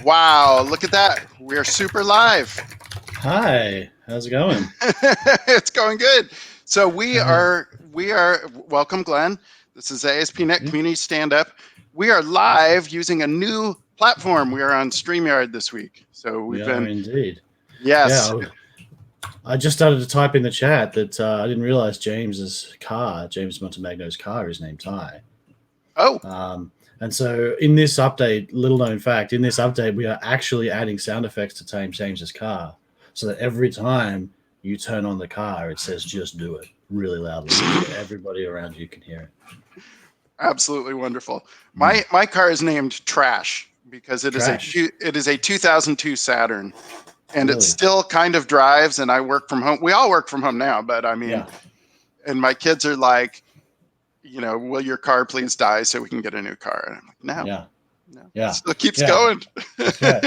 Wow, look at that. We're super live. Hi, how's it going? It's going good. So we are, welcome Glenn. This is the ASP.NET Community Stand-Up. We are live using a new platform. We are on StreamYard this week. So We are indeed. Yes. Yeah, I just started to type in the chat that I didn't realize James Montemagno's car is named Ty. Oh. And so in this update, little known fact, in this update, we are actually adding sound effects to James's car so that every time you turn on the car, it says, just do it really loudly. So everybody around you can hear it. Absolutely wonderful. My car is named Trash because it is a 2002 Saturn. And It still kind of drives, and I work from home. We all work from home now, but I mean, and my kids are like, will your car please die so we can get a new car? And I'm like, no. It still keeps going. That's right.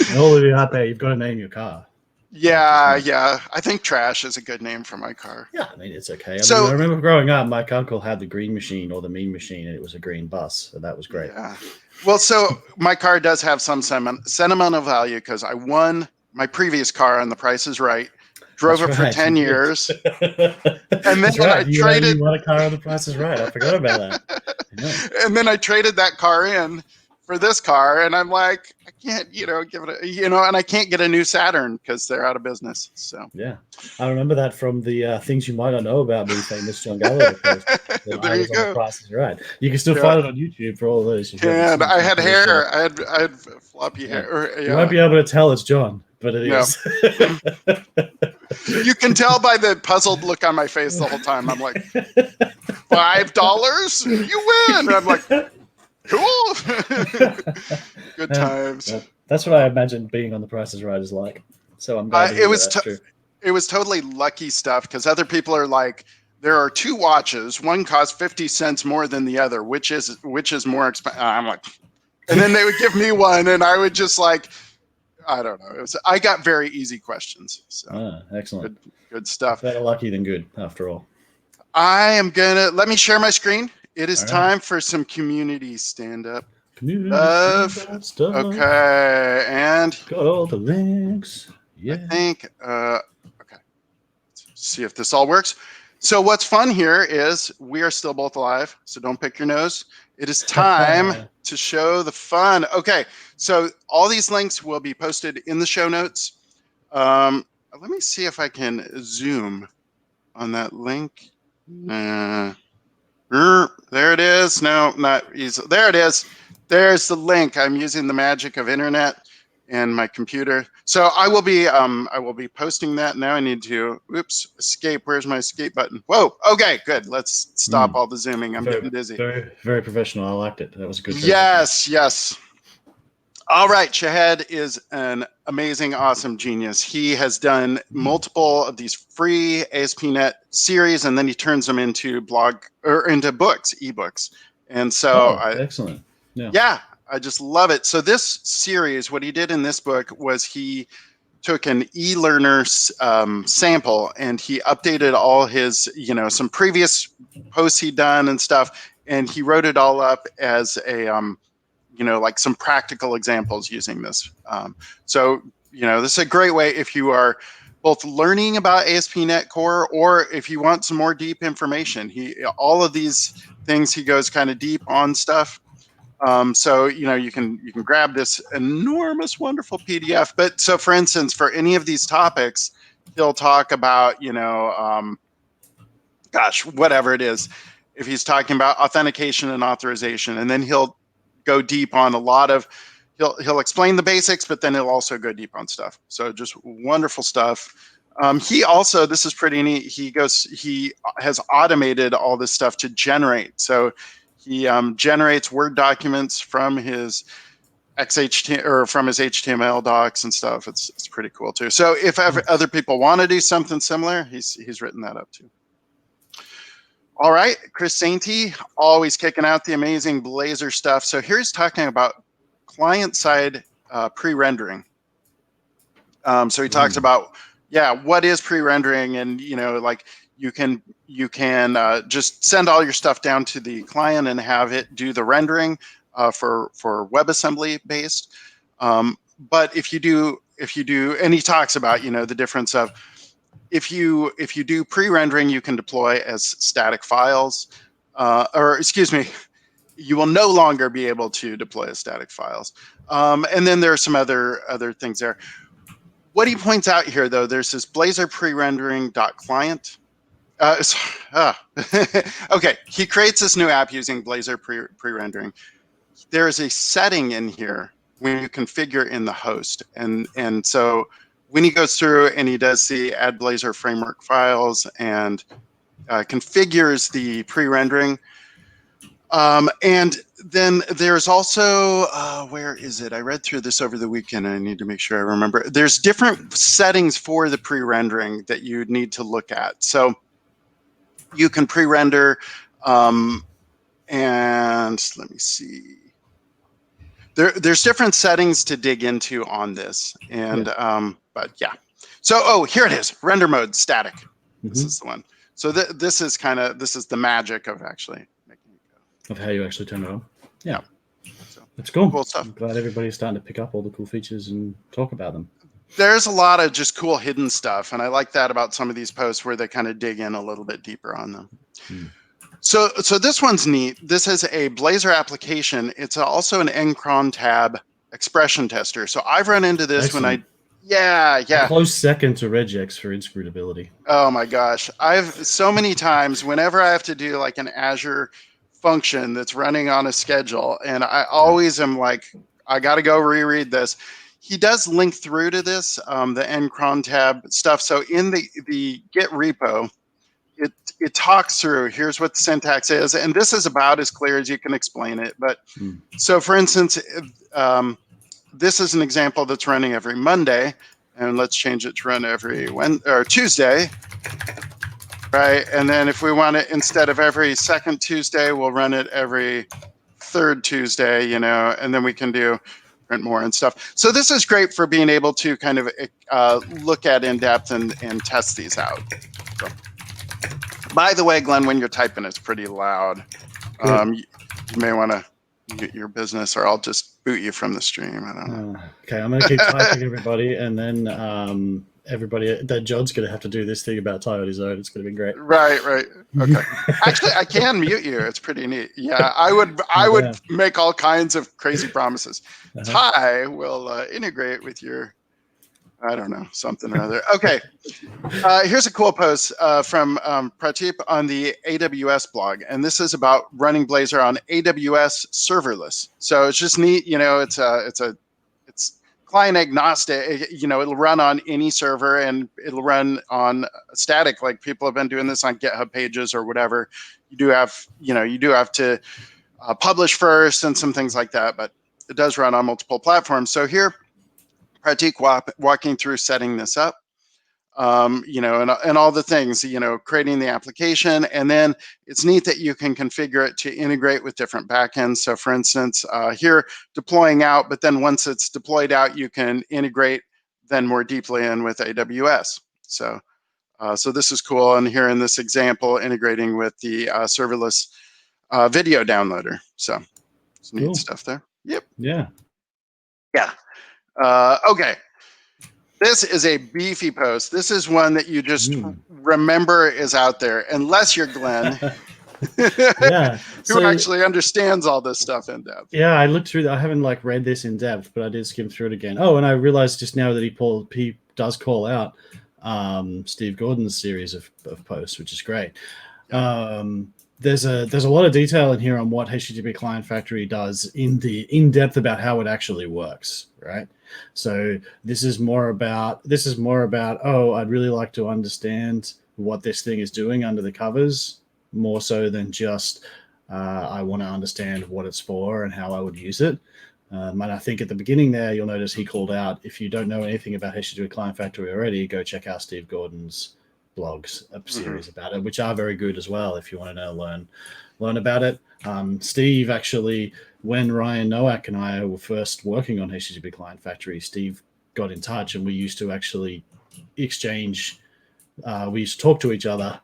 And all of you out there, you've got to name your car. Yeah. I think Trash is a good name for my car. Yeah, I mean, it's okay. I remember growing up, my uncle had the Green Machine or the Mean Machine, and it was a green bus, so that was great. Yeah. Well, so my car does have some sentimental value because I won my previous car on The Price is Right, drove it for 10 years. And then I traded. You won a car on The Price is Right. I forgot about that. Yeah. And then I traded that car in for this car, and I'm like, I can't, give it and I can't get a new Saturn because they're out of business. So yeah, I remember that from the Things You Might Not Know About Me famous John Gallagher post. There you go. On The Price is Right. You can still find it on YouTube for all of those. And I had hair. I had floppy hair. You won't be able to tell it's John, but it is. You can tell by the puzzled look on my face the whole time. I'm like, $5? You win. And I'm like, cool. Good times. That's what I imagine being on The Price is Right is like. So I'm glad it was totally lucky stuff because other people are like, there are two watches. One costs 50 cents more than the other. Which is more expensive? I'm like, and then they would give me one, and I would just like, I don't know. I got very easy questions. So excellent. Good stuff. Better lucky than good, after all. Let me share my screen. It is time for some community stand-up. Stand-up stuff. Okay, and got all the links. Yeah. I think. Okay. Let's see if this all works. So what's fun here is we are still both alive. So don't pick your nose. It is time to show the fun. Okay. So all these links will be posted in the show notes. Let me see if I can zoom on that link. There it is. No, not easy. There it is. There's the link. I'm using the magic of internet and my computer. So I will be posting that. Now I need to escape. Where's my escape button? Whoa. Okay, good. Let's stop all the zooming. I'm getting dizzy. Very, very professional. I liked it. That was a good. Yes. All right. Shahed is an amazing, awesome genius. He has done multiple of these free ASP.NET series, and then he turns them into ebooks. And so excellent. Yeah, I just love it. So this series, what he did in this book was he took an e-learner sample and he updated all his, some previous posts he'd done and stuff, and he wrote it all up as a like some practical examples using this. So, this is a great way if you are both learning about ASP.NET Core or if you want some more deep information. All of these things, he goes kind of deep on stuff. So, you can grab this enormous, wonderful PDF. But so, for instance, for any of these topics, he'll talk about, whatever it is. If he's talking about authentication and authorization, and then he'll go deep on a lot of, he'll explain the basics, but then he'll also go deep on stuff. So just wonderful stuff. He also, this is pretty neat. He has automated all this stuff to generate. So he generates Word documents from his XHTML or from his HTML docs and stuff. It's pretty cool too. So if other people want to do something similar, he's written that up too. All right, Chris Sainty, always kicking out the amazing Blazor stuff. So here he's talking about client-side pre-rendering. So he talks about, what is pre-rendering, and like you can just send all your stuff down to the client and have it do the rendering for WebAssembly based. But if you do, and he talks about, the difference of if you do pre-rendering, you can deploy as static files, or excuse me, you will no longer be able to deploy as static files. And then there are some other things there. What he points out here, though, there's this Blazor pre-rendering.client. Okay, he creates this new app using Blazor pre-rendering. There is a setting in here when you configure in the host, and so when he goes through and he does the add Blazor framework files and configures the pre-rendering, and then there's also where is it? I read through this over the weekend and I need to make sure I remember. There's different settings for the pre-rendering that you need to look at. So you can pre-render, and let me see. There's different settings to dig into on this, and but yeah. So here it is, render mode static. This is the one. So this is the magic of actually making it go. Of how you actually turn it on. Yeah. So, that's cool. Cool stuff. I'm glad everybody's starting to pick up all the cool features and talk about them. There's a lot of just cool hidden stuff, and I like that about some of these posts where they kind of dig in a little bit deeper on them. So this one's neat. This is a Blazor application. It's also an Encron tab expression tester. So I've run into this Excellent. A close second to regex for inscrutability. Oh my gosh. I've so many times whenever I have to do like an Azure function that's running on a schedule, and I always am like, I got to go reread this. He does link through to this, the Encron tab stuff. So in the Git repo, it talks through, here's what the syntax is, and this is about as clear as you can explain it. But so for instance, this is an example that's running every Monday, and let's change it to run every Tuesday, right? And then if we want it, instead of every second Tuesday, we'll run it every third Tuesday, and then we can do print more and stuff. So this is great for being able to kind of look at in depth and test these out. So. By the way, Glenn, when you're typing, it's pretty loud. You may want to mute your business, or I'll just boot you from the stream. I don't know. Okay, I'm going to keep typing, everybody, and then everybody, that John's going to have to do this thing about Tyler his own. It's going to be great. Right. Okay. Actually, I can mute you. It's pretty neat. Yeah, I would make all kinds of crazy promises. Ty will integrate with your, I don't know, something or other. Okay. Here's a cool post from Prateep on the AWS blog. And this is about running Blazor on AWS serverless. So it's just neat. It's client agnostic. It'll run on any server, and it'll run on static. Like people have been doing this on GitHub pages or whatever. You do have to publish first and some things like that, but it does run on multiple platforms. So here, Pratik walking through setting this up, and all the things, creating the application. And then it's neat that you can configure it to integrate with different backends. So for instance, here deploying out, but then once it's deployed out, you can integrate then more deeply in with AWS. So this is cool. And here in this example, integrating with the serverless video downloader. So it's neat stuff there. Yep. Yeah. Okay. This is a beefy post. This is one that you just remember is out there, unless you're Glenn, who actually understands all this stuff in depth. Yeah, I looked through that. I haven't read this in depth, but I did skim through it again. Oh, and I realized just now that he does call out Steve Gordon's series of posts, which is great. There's a lot of detail in here on what HTTP Client Factory does in depth about how it actually works, right? So this is more about I'd really like to understand what this thing is doing under the covers, more so than just I want to understand what it's for and how I would use it. And I think at the beginning there, you'll notice he called out, if you don't know anything about HTTP Client Factory already, go check out Steve Gordon's blogs, a series about it, which are very good as well if you want to learn about it. Steve actually, when Ryan Nowak and I were first working on HTTP Client Factory, Steve got in touch and we used to actually exchange, we used to talk to each other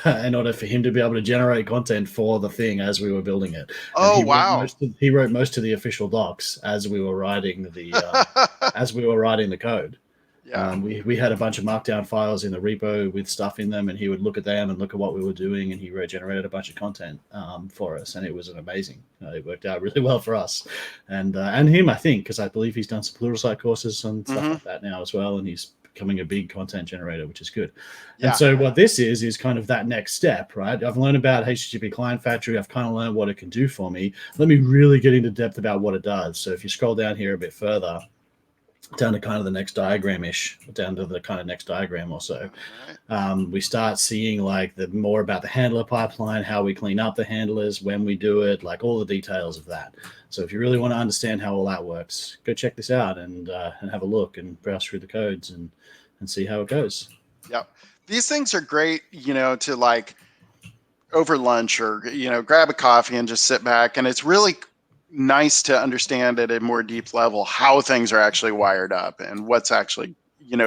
in order for him to be able to generate content for the thing as we were building it. And Oh, wow. he wrote most of the official docs as we were writing the code. Yeah. We had a bunch of markdown files in the repo with stuff in them, and he would look at them and look at what we were doing, and he generated a bunch of content for us, and it was amazing. It worked out really well for us, and him, I think, because I believe he's done some Pluralsight courses and stuff like that now as well, and he's becoming a big content generator, which is good. Yeah. And so what this is kind of that next step, right? I've learned about HTTP Client Factory. I've kind of learned what it can do for me. Let me really get into depth about what it does. So if you scroll down here a bit further, down to kind of the next diagram-ish, down to the kind of next diagram or so, we start seeing like the more about the handler pipeline, how we clean up the handlers, when we do it, like all the details of that. So if you really want to understand how all that works, go check this out and have a look and browse through the codes and see how it goes. Yep. These things are great, to like over lunch or, grab a coffee and just sit back. And it's really nice to understand at a more deep level how things are actually wired up and what's actually,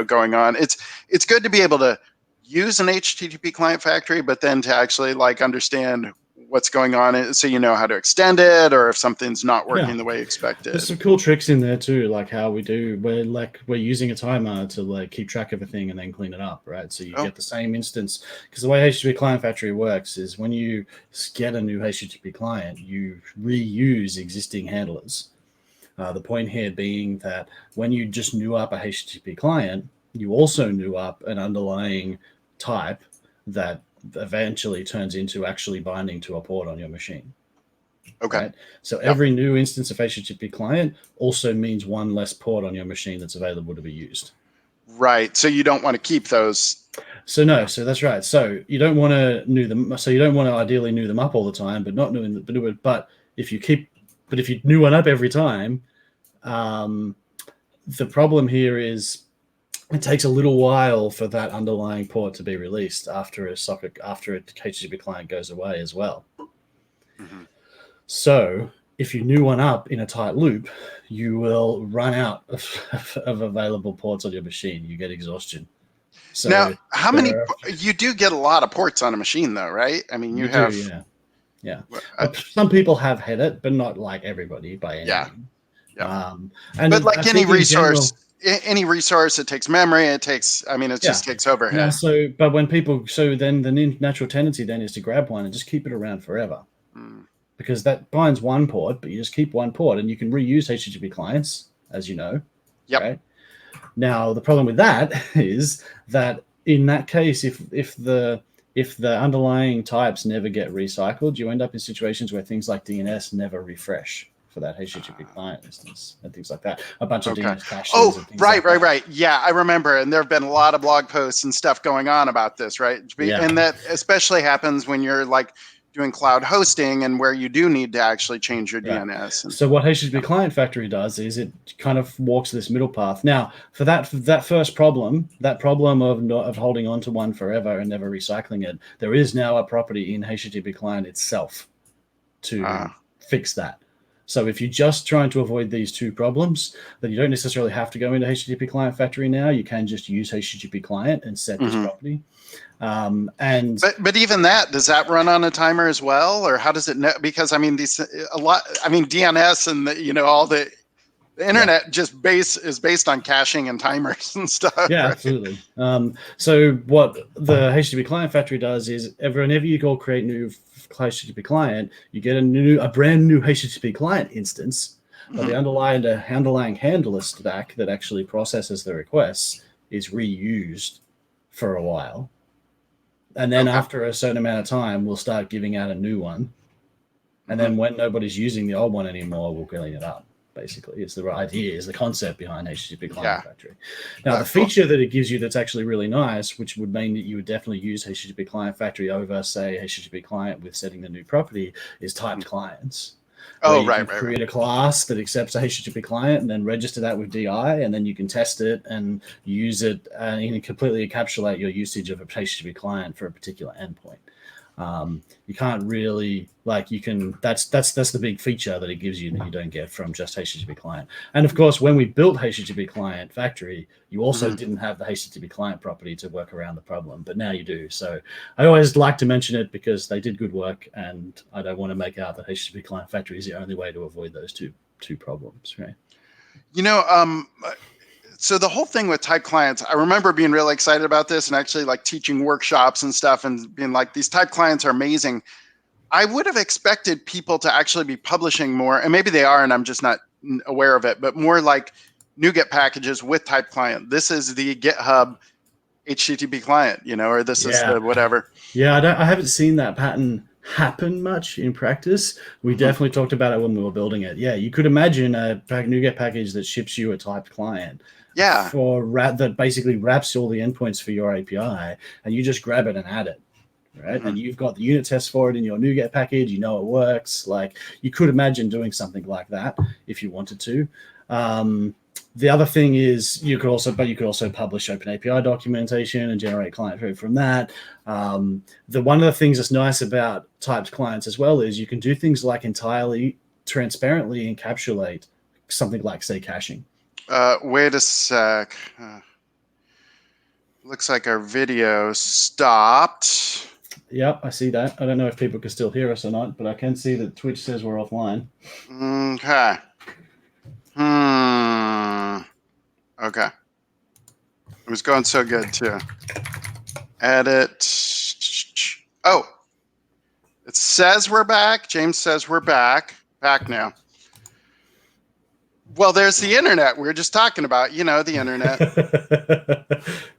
going on. It's good to be able to use an HTTP client factory, but then to actually like understand what's going on so you know how to extend it, or if something's not working the way expected. There's some cool tricks in there too, like how we're using a timer to like keep track of a thing and then clean it up, right? So you get the same instance, because the way HTTP Client Factory works is when you get a new HTTP client, you reuse existing handlers. The point here being that when you just new up a HTTP client, you also new up an underlying type that eventually turns into actually binding to a port on your machine. Okay. Right? So every new instance of HTTP client also means one less port on your machine that's available to be used. Right. So you don't want to keep those. So that's right. So you don't want to new them. So you don't want to ideally new them up all the time, but not new. But if you new one up every time, the problem here is it takes a little while for that underlying port to be released after a HTTP client goes away as well. Mm-hmm. So if you new one up in a tight loop, you will run out of available ports on your machine. You get exhaustion. So now, how many? You do get a lot of ports on a machine, though, right? I mean, you have. Yeah. Some people have had it, but not like everybody by any means. Yeah. But like any resource. Any resource, it takes memory. It takes. I mean, it just takes overhead. Yeah, then the natural tendency then is to grab one and just keep it around forever, because that binds one port, but you just keep one port, and you can reuse HTTP clients, as you know. Yep. Right. Now the problem with that is that in that case, if the underlying types never get recycled, you end up in situations where things like DNS never refresh for that HTTP client instance and things like that. A bunch of DNS caches. Oh, right. Yeah, I remember. And there have been a lot of blog posts and stuff going on about this, right? Yeah. And that especially happens when you're like doing cloud hosting and where you do need to actually change your DNS. So what HTTP Client Factory does is it kind of walks this middle path. Now, for that first problem, of holding on to one forever and never recycling it, there is now a property in HTTP Client itself to fix that. So if you're just trying to avoid these two problems, then you don't necessarily have to go into HTTP Client Factory now. You can just use HTTP Client and set this property. But even that, does that run on a timer as well, or how does it know? Because I mean, DNS and all the internet is based on caching and timers and stuff. Yeah, right? Absolutely. So what the HTTP Client Factory does is whenever you go create new HTTP client, you get a brand new HTTP client instance, but the underlying handler stack that actually processes the requests is reused for a while. And then after a certain amount of time, we'll start giving out a new one. And then when nobody's using the old one anymore, we'll clean it up. Basically, it's the idea, is the concept behind HTTP Client Factory. Now, the feature that it gives you that's actually really nice, which would mean that you would definitely use HTTP Client Factory over, say, HTTP Client with setting the new property, is typed clients. Create a class that accepts a HTTP client and then register that with DI, and then you can test it and use it and completely encapsulate your usage of a HTTP client for a particular endpoint. You can't really you can. That's the big feature that it gives you that you don't get from just HTTP client. And of course, when we built HTTP client factory, you also didn't have the HTTP client property to work around the problem, but now you do. So I always like to mention it because they did good work, and I don't want to make out that HTTP client factory is the only way to avoid those two problems, right? So the whole thing with type clients, I remember being really excited about this and actually teaching workshops and stuff and being like, these type clients are amazing. I would have expected people to actually be publishing more, and maybe they are, and I'm just not aware of it, but more like NuGet packages with type client. This is the GitHub HTTP client, or this is the whatever. Yeah, I haven't seen that pattern happen much in practice. We definitely talked about it when we were building it. Yeah, you could imagine a NuGet package that ships you a typed client. Yeah. That basically wraps all the endpoints for your API, and you just grab it and add it, right? And you've got the unit test for it in your NuGet package. You know it works. You could imagine doing something like that if you wanted to. The other thing is you could also publish open API documentation and generate client code from that. One of the things that's nice about typed clients as well is you can do things like entirely transparently encapsulate something like, say, caching. Wait a sec. Looks like our video stopped. Yep, I see that. I don't know if people can still hear us or not, but I can see that Twitch says we're offline. Okay. Okay. It was going so good too. Edit. Oh, it says we're back. James says we're back. Back now. Well, there's the internet we were just talking about. The internet.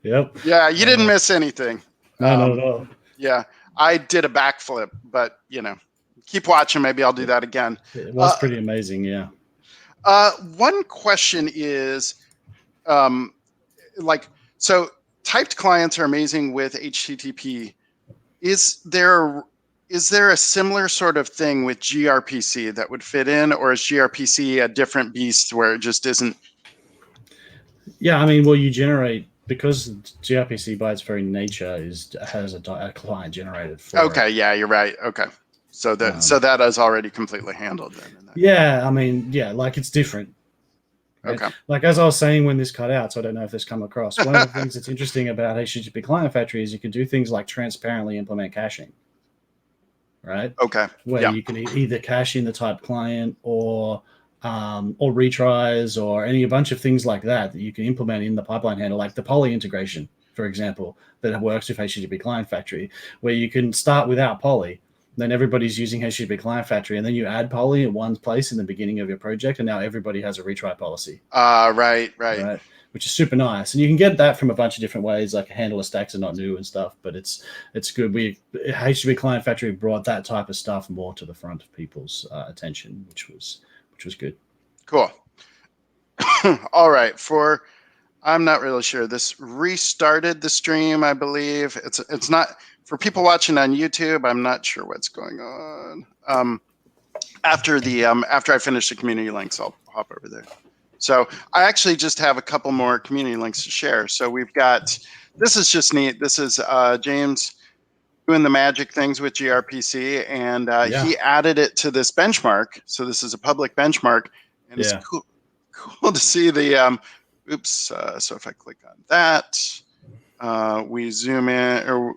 Yep. Yeah, you didn't miss anything. No, not at all. Yeah, I did a backflip, but keep watching. Maybe I'll do that again. It was pretty amazing. Yeah. One question is, so typed clients are amazing with HTTP. Is there a similar sort of thing with gRPC that would fit in, or is gRPC a different beast where it just isn't? Yeah, I mean, well, you generate, because gRPC by its very nature has a client generated for Okay, yeah, you're right. Okay, so that is already completely handled then. Yeah, I mean, yeah, it's different. Right? Okay. As I was saying when this cut out, so I don't know if this come across. One of the things that's interesting about HTTP client factory is you can do things like transparently implement caching. Right. Okay. Where you can either cache in the type client or retries or a bunch of things like that you can implement in the pipeline handle, like the poly integration, for example, that works with HTTP client factory, where you can start without poly. Then everybody's using HTTP client factory, and then you add poly in one place in the beginning of your project, and now everybody has a retry policy. Right. Which is super nice, and you can get that from a bunch of different ways. Like handler stacks are not new and stuff, but it's good. HTTP client factory brought that type of stuff more to the front of people's attention, which was good. Cool. All right. I'm not really sure. This restarted the stream, I believe. It's not for people watching on YouTube. I'm not sure what's going on. After I finish the community links, I'll hop over there. So I actually just have a couple more community links to share. So we've got, this is just neat. This is James doing the magic things with gRPC, and he added it to this benchmark. So this is a public benchmark, and it's cool to see the, so if I click on that, we zoom in.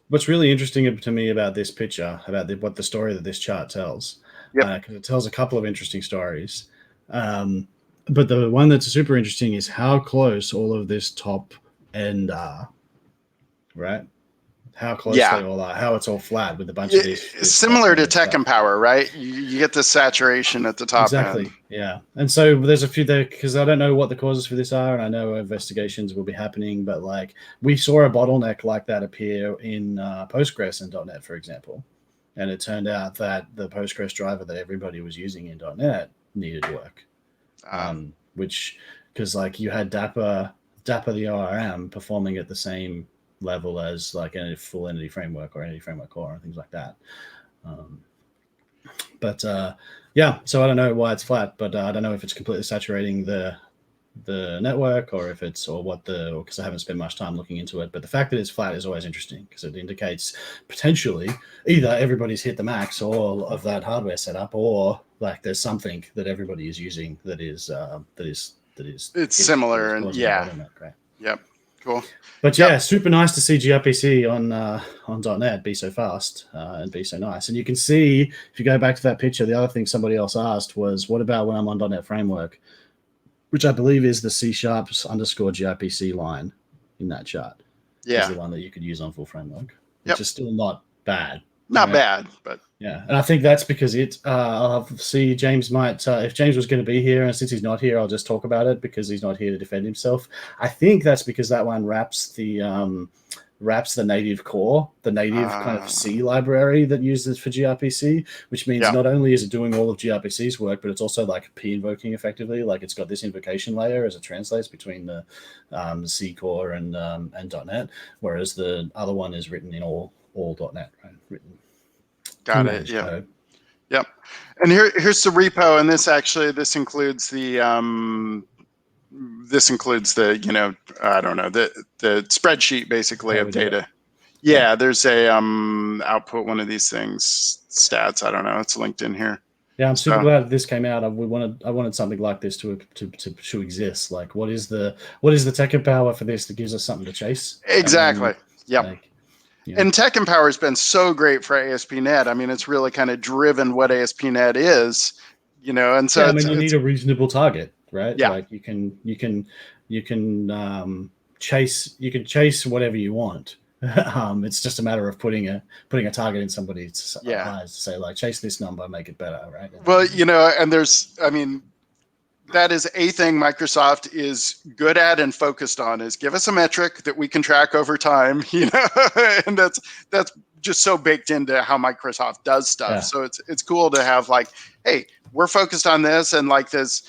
What's really interesting to me about this picture, about what the story that this chart tells, because it tells a couple of interesting stories. But the one that's super interesting is how close all of this top end are, right? How close they all are, how it's all flat with a bunch of these. Similar to Tech Empower, right? You get the saturation at the top end. Yeah. And so there's a few there, because I don't know what the causes for this are, and I know investigations will be happening, but we saw a bottleneck like that appear in Postgres and .NET, for example. And it turned out that the Postgres driver that everybody was using in .NET needed work. Because you had Dapper the ORM performing at the same level as a full entity framework or entity framework core and things like that. So I don't know why it's flat, but I don't know if it's completely saturating the the network or if it's because I haven't spent much time looking into it. But the fact that it's flat is always interesting because it indicates potentially either everybody's hit the max or of that hardware setup, or like there's something that everybody is using that is it's similar, and causing a yeah, bottleneck, right? yep, cool. But yeah, super nice to see gRPC on .NET be so fast and be so nice. And you can see, if you go back to that picture, the other thing somebody else asked was, what about when I'm on .NET Framework, which I believe is the C# underscore gRPC line in that chart. Yeah, is the one that you could use on full framework, which yep, is still not bad. not bad, but yeah, and I think that's because I'll see James might, if James was going to be here, and since he's not here, I'll just talk about it because he's not here to defend himself. I think that's because that one wraps the native core, the native kind of C library that uses for gRPC, which means not only is it doing all of gRPC's work, but it's also like p-invoking effectively. Like it's got this invocation layer as it translates between the C core and .NET, whereas the other one is written in all .NET, right? Written. Got it. Yeah. Yep. And here's the repo, and this includes the I don't know, the spreadsheet basically of data. Yeah, there's a output one of these things, stats. I don't know. It's linked in here. Yeah, I'm super glad this came out. I wanted something like this to exist. Like, what is the tech power for this that gives us something to chase? Exactly. Yep. Like, and Tech Empower has been so great for ASP.NET. I mean, it's really kind of driven what ASP.NET is, and so you need a reasonable target, right? Yeah. Like you can chase whatever you want. It's just a matter of putting a target in somebody's eyes to say, like, chase this number, make it better, right? Well, and that is a thing Microsoft is good at and focused on, is give us a metric that we can track over time, and that's just so baked into how Microsoft does stuff. Yeah. So it's cool to have, like, hey, we're focused on this, and like this,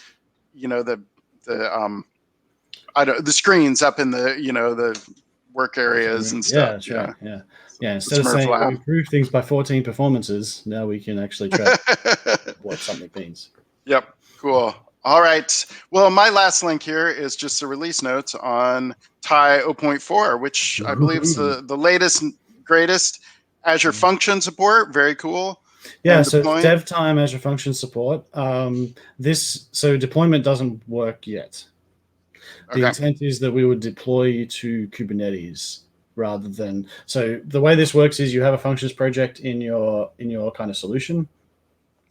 the screens up in the work areas and stuff. Yeah, that's right. Yeah. Instead of saying we improve things by 14 performances, now we can actually track what something means. Yep. Cool. All right. Well, my last link here is just the release notes on TIE 0.4, which I believe is the latest and greatest Azure function support. Very cool. Yeah, so dev time Azure function support. So deployment doesn't work yet. The intent is that we would deploy to Kubernetes rather than. So the way this works is you have a functions project in your kind of solution,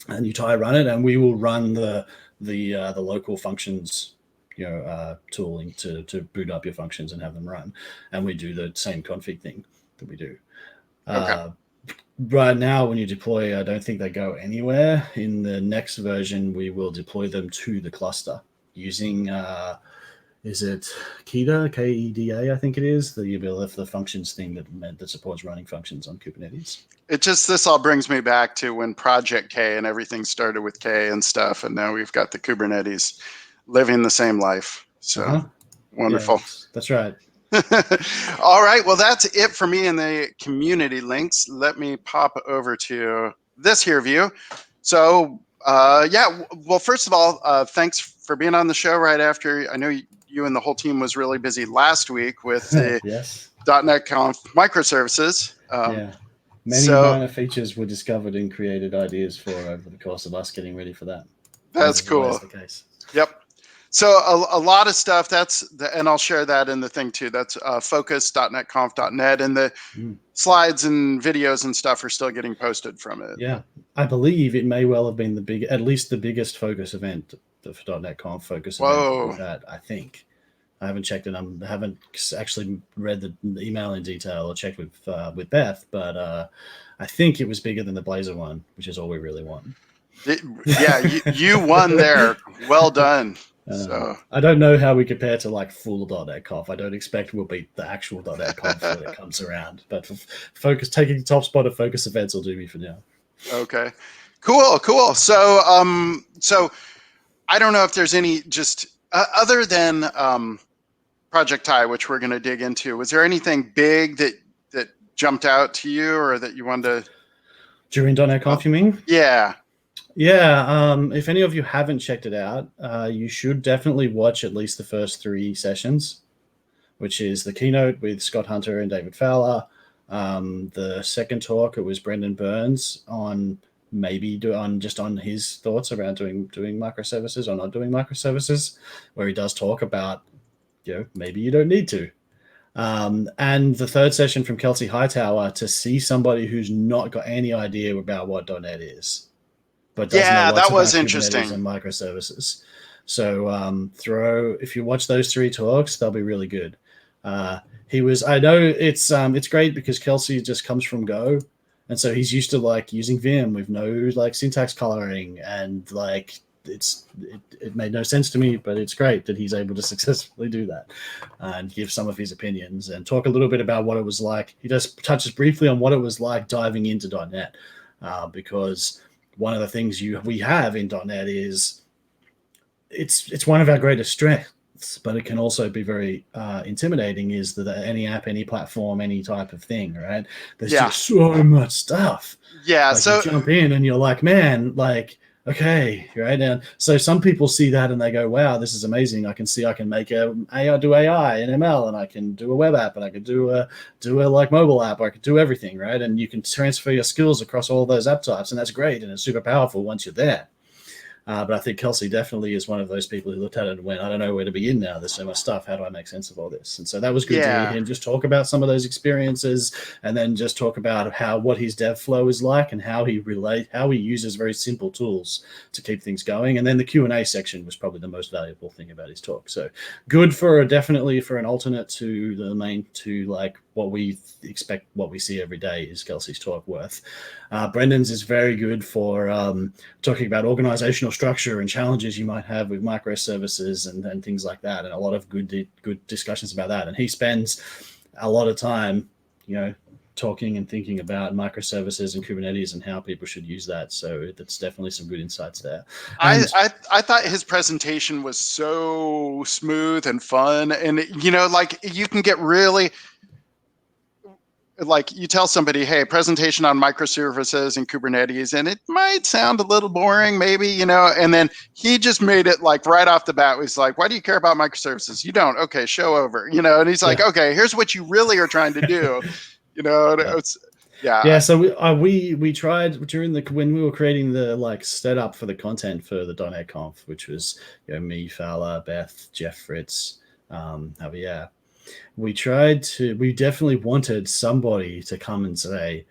and you run it, and we will run the local functions tooling to boot up your functions and have them run, and we do the same config thing that we do. Right now, when you deploy, I don't think they go anywhere. In the next version, we will deploy them to the cluster using is it KEDA, KEDA, I think it is, the functions thing that supports running functions on Kubernetes. This all brings me back to when Project K and everything started with K and stuff, and now we've got the Kubernetes living the same life. So wonderful. Yeah, that's right. All right. Well, that's it for me in the community links. Let me pop over to this here view. So, well, first of all, thanks for being on the show right after. I know you and the whole team was really busy last week with the .NET Conf microservices. Many minor features were discovered and created ideas for over the course of us getting ready for that. That's cool. The case. Yep. So a lot of stuff and I'll share that in the thing too. That's focus.netconf.net, and the slides and videos and stuff are still getting posted from it. Yeah, I believe it may well have been at least the biggest focus event, the .NET Conf focus event we've had. I think I haven't checked it. I haven't actually read the email in detail or checked with Beth, but I think it was bigger than the Blazor one, which is all we really want. You won there. Well done. So I don't know how we compare to like full .NET Conf. I don't expect we'll beat the actual .NET Conf when it comes around. But focus, taking the top spot of focus events will do me for now. Okay, cool. So so I don't know if there's any just other than Project TIE, which we're going to dig into. Was there anything big that jumped out to you or that you wanted to? During .NET Conf, you mean? Yeah. Yeah, if any of you haven't checked it out, you should definitely watch at least the first 3 sessions, which is the keynote with Scott Hunter and David Fowler. The second talk, it was Brendan Burns on on his thoughts around doing microservices or not doing microservices, where he does talk about, maybe you don't need to. And the third session from Kelsey Hightower, to see somebody who's not got any idea about what .NET is, but does know Yeah, lots that was about Kubernetes interesting. and microservices. So if you watch those 3 talks, they'll be really good. I know it's great because Kelsey just comes from Go, and so he's used to like using Vim with no like syntax coloring, and like it made no sense to me, but it's great that he's able to successfully do that and give some of his opinions and talk a little bit about what it was like. He just touches briefly on what it was like diving into .NET, because one of the things we have in .NET is it's one of our greatest strengths, but it can also be very intimidating. Is that any app, any platform, any type of thing, right? There's just so much stuff. Yeah, Like so you jump in and you're like, man, like, okay, right? And so some people see that and they go, wow, this is amazing. I can see I can make do AI and ML, and I can do a web app, and I could do a like mobile app. I could do everything, right? And you can transfer your skills across all those app types, and that's great, and it's super powerful once you're there. But I think Kelsey definitely is one of those people who looked at it and went, I don't know where to begin now. There's so much stuff. How do I make sense of all this? And so that was good to hear him just talk about some of those experiences, and then just talk about what his dev flow is like and how he uses very simple tools to keep things going. And then the Q&A section was probably the most valuable thing about his talk. So good definitely for an alternate to the main, to like what we expect, what we see every day is Kelsey's talk worth. Brendan's is very good for talking about organizational structure and challenges you might have with microservices and things like that, and a lot of good discussions about that. And he spends a lot of time, talking and thinking about microservices and Kubernetes and how people should use that. So that's definitely some good insights there. I thought his presentation was so smooth and fun, and like you can get really, like, you tell somebody, hey, presentation on microservices and Kubernetes, and it might sound a little boring, maybe, and then he just made it like right off the bat. He's like, why do you care about microservices? You don't. Okay, show over, and he's like, okay, here's what you really are trying to do, it's, yeah. So we tried when we were creating the like setup for the content for the .NET Conf, which was me, Fowler, Beth, Jeff, Fritz, Javier. We definitely wanted somebody to come and say,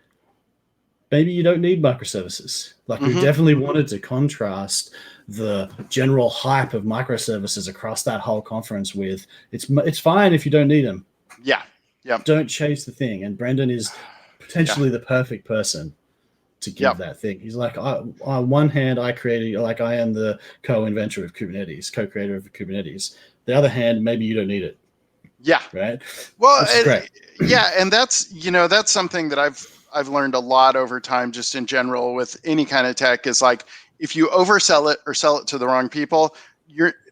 maybe you don't need microservices. Like we definitely wanted to contrast the general hype of microservices across that whole conference with it's fine if you don't need them. Yeah. Don't chase the thing. And Brendan is potentially the perfect person to give that thing. He's like, on one hand, I am the co-inventor of Kubernetes, co-creator of Kubernetes. The other hand, maybe you don't need it. Yeah. Right. Well, and that's something that I've learned a lot over time, just in general with any kind of tech, is like, if you oversell it or sell it to the wrong people,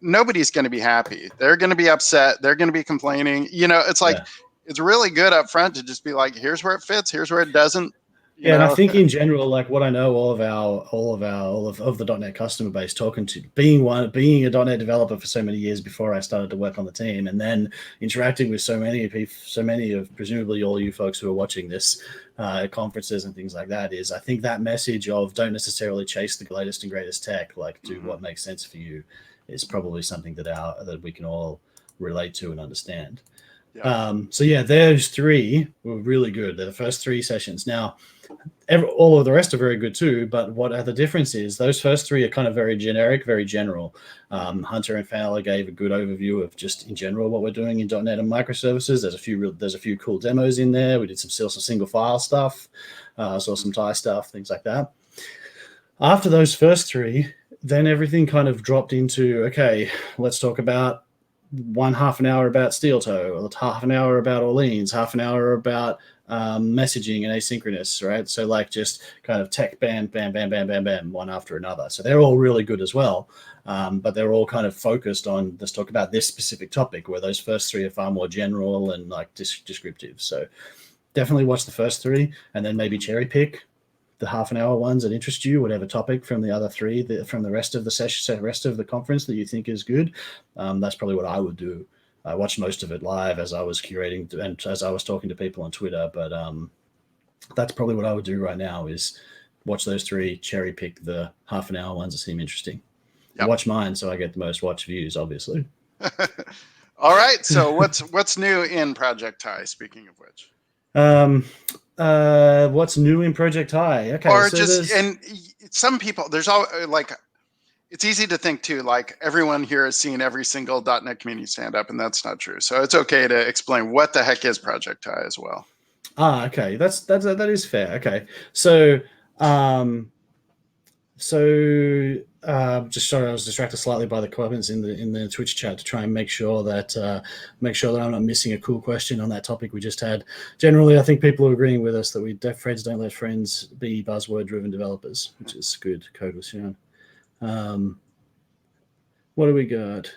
nobody's going to be happy. They're going to be upset. They're going to be complaining. It's like, it's really good up front to just be like, here's where it fits, here's where it doesn't. And I think in general, like what I know, all of the .NET customer base, talking to being a .NET developer for so many years before I started to work on the team, and then interacting with so many of presumably all you folks who are watching this at conferences and things like that, is I think that message of don't necessarily chase the latest and greatest tech, like do what makes sense for you, is probably something that we can all relate to and understand. Those 3 were really good. They're the first 3 sessions. Now, all of the rest are very good too, but what the difference is, those first 3 are kind of very generic, very general. Hunter and Fowler gave a good overview of just in general what we're doing in .NET and microservices. There's a few cool demos in there. We did some single file stuff, saw some TIE stuff, things like that. After those first 3, then everything kind of dropped into, okay, let's talk about half an hour about steel toe, half an hour about Orleans, half an hour about messaging and asynchronous, right? So like just kind of tech bam, one after another. So they're all really good as well, but they're all kind of focused on, let's talk about this specific topic, where those first 3 are far more general and like descriptive. So definitely watch the first 3 and then maybe cherry pick the half-an-hour ones that interest you, whatever topic from the other three, from the rest of the session, rest of the conference that you think is good. That's probably what I would do. I watched most of it live as I was curating and as I was talking to people on Twitter, but that's probably what I would do right now is watch those three, cherry pick the half-an-hour ones that seem interesting. Yep. Watch mine so I get the most watch views, obviously. All right. So what's new in Project Tie, speaking of which? What's new in Project Tie? Okay. Or so and some people, there's all like, it's easy to think too, like everyone here has seen every single .NET community stand-up, and that's not true. So it's okay to explain what the heck is Project Tie as well. Okay. That is fair. Okay. So, just sorry, I was distracted slightly by the comments in the Twitch chat to try and make sure that I'm not missing a cool question on that topic we just had. Generally, I think people are agreeing with us that friends don't let friends be buzzword-driven developers, which is good. Code was shown. What do we got?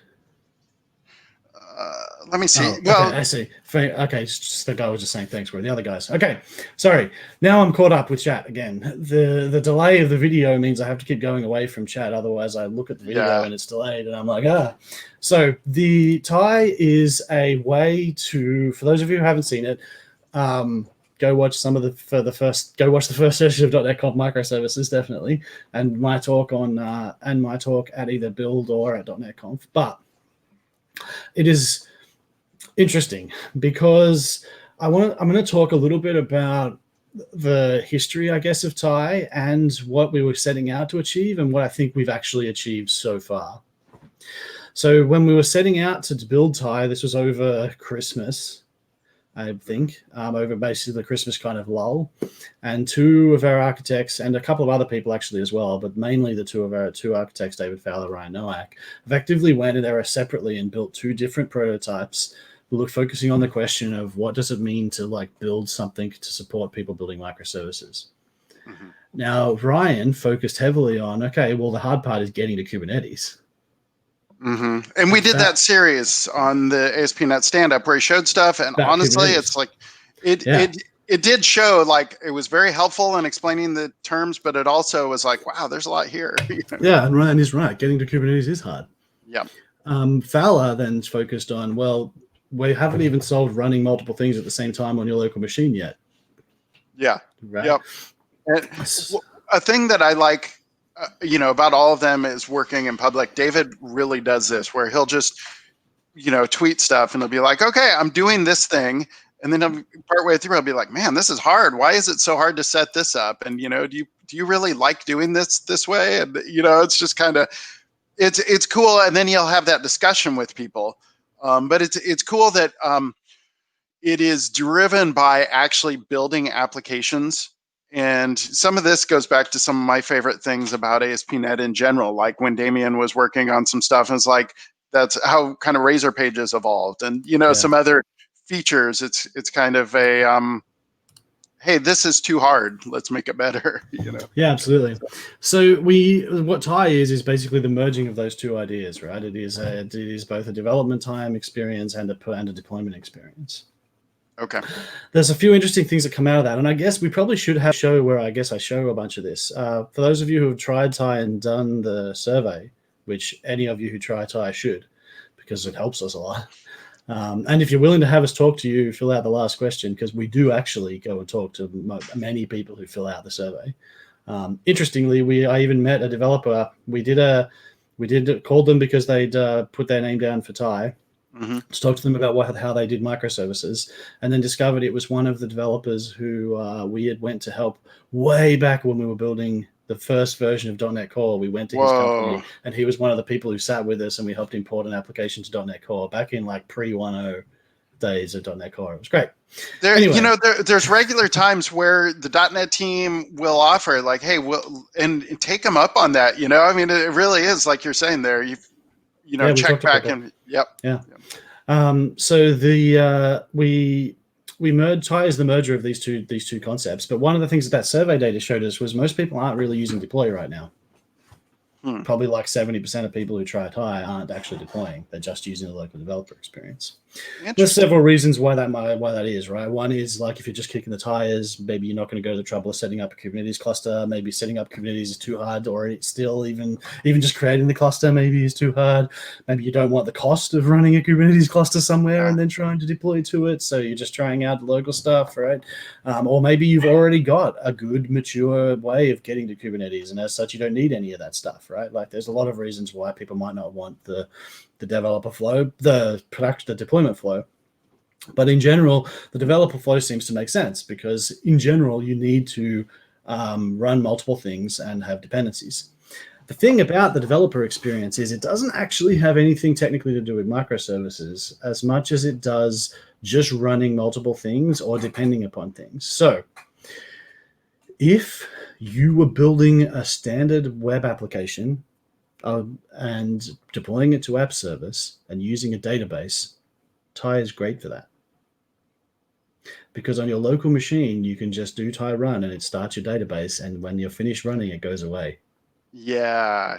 Let me see. Oh, well, okay, I see. Okay, just the guy was just saying thanks for the other guys. Okay, sorry. Now I'm caught up with chat again. The delay of the video means I have to keep going away from chat. Otherwise, I look at the video and it's delayed, and I'm like, So the tie is a way to, for those of you who haven't seen it, go watch the first session of .NET Conf microservices, definitely, and my talk at either Build or at .NET Conf. But it is interesting because I'm going to talk a little bit about the history, I guess, of Tie and what we were setting out to achieve and what I think we've actually achieved so far. So when we were setting out to build Tie, this was over Christmas, I think, over basically the Christmas kind of lull. And two of our architects and a couple of other people actually as well, but mainly the two architects, David Fowler, Ryan Nowak, effectively went in there separately and built two different prototypes, focusing on the question of what does it mean to like build something to support people building microservices. Mm-hmm. Now, Ryan focused heavily on, okay, well, the hard part is getting to Kubernetes. Mm-hmm. And we did that series on the ASP.NET Stand-Up where he showed stuff, and honestly, Kubernetes. It's like it did show like it was very helpful in explaining the terms, but it also was like, wow, there's a lot here. Yeah, and Ryan is right. Getting to Kubernetes is hard. Yeah. Fowler then focused on, well, we haven't even solved running multiple things at the same time on your local machine yet. Yeah. Right. Yep. And a thing that I like, about all of them is working in public. David really does this where he'll just, tweet stuff and he'll be like, okay, I'm doing this thing. And then partway through, I'll be like, man, this is hard. Why is it so hard to set this up? And, do you really like doing this way? And, it's just kind of, it's cool. And then you'll have that discussion with people. But it's cool that it is driven by actually building applications. And some of this goes back to some of my favorite things about ASP.NET in general, like when Damien was working on some stuff, and it's like, that's how kind of Razor Pages evolved. And, some other features, it's kind of a, hey, this is too hard. Let's make it better. Yeah, absolutely. So what Tie is basically the merging of those two ideas, right? It is both a development time experience and a deployment experience. Okay. There's a few interesting things that come out of that, and I guess we probably should have a show where I guess I show a bunch of this. For those of you who have tried Tie and done the survey, which any of you who try Tie should, because it helps us a lot. And if you're willing to have us talk to you, fill out the last question, because we do actually go and talk to many people who fill out the survey. Interestingly, I even met a developer. We called them because they'd put their name down for Tie. Mm-hmm. To talk to them about how they did microservices, and then discovered it was one of the developers who we had went to help way back when we were building the first version of .NET Core. We went to his company, and he was one of the people who sat with us, and we helped import an application to .NET Core back in like pre-1.0 days of .NET Core. It was great. There's regular times where the .NET team will offer like, hey, and take them up on that. I mean, it really is like you're saying there. Check back and yep. Yeah. So we merged Tie is the merger of these two concepts. But one of the things that survey data showed us was most people aren't really using deploy right now. Probably like 70% of people who try Tie aren't actually deploying. They're just using the local developer experience. There's Interesting. several reasons why that is, right? One is like if you're just kicking the tires, maybe you're not going to go to the trouble of setting up a Kubernetes cluster. Maybe setting up Kubernetes is too hard, or it's still even just creating the cluster maybe is too hard. Maybe you don't want the cost of running a Kubernetes cluster somewhere and then trying to deploy to it, so you're just trying out the local stuff, right? Or maybe you've already got a good mature way of getting to Kubernetes, and as such, you don't need any of that stuff, right? Like there's a lot of reasons why people might not want the developer flow, the deployment flow. But in general, the developer flow seems to make sense because in general, you need to run multiple things and have dependencies. The thing about the developer experience is it doesn't actually have anything technically to do with microservices as much as it does just running multiple things or depending upon things. So if you were building a standard web application and deploying it to app service and using a database, Thai is great for that. Because on your local machine, you can just do Thai run and it starts your database. And when you're finished running, it goes away. Yeah.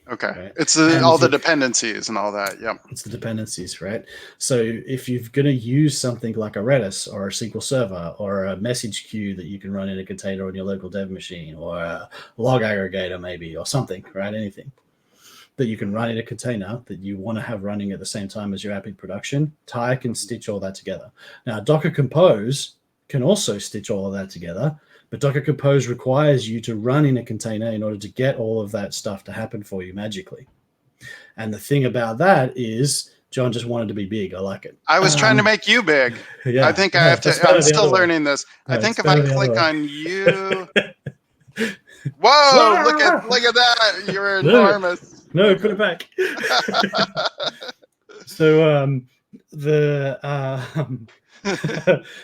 Okay. Right? It's all the dependencies and all that. Yep. It's the dependencies, right? So if you're going to use something like a Redis or a SQL Server or a message queue that you can run in a container on your local dev machine or a log aggregator maybe or something, right? Anything that you can run in a container that you want to have running at the same time as your app in production, Thai can stitch all that together. Now, Docker Compose can also stitch all of that together, but Docker Compose requires you to run in a container in order to get all of that stuff to happen for you magically. And the thing about that is John just wanted to be big. I like it. I was trying to make you big. Yeah. I think I have to. I'm still learning this. No, I think if I click on you. Whoa! Ah! Look at that! You're enormous. No, put it back. So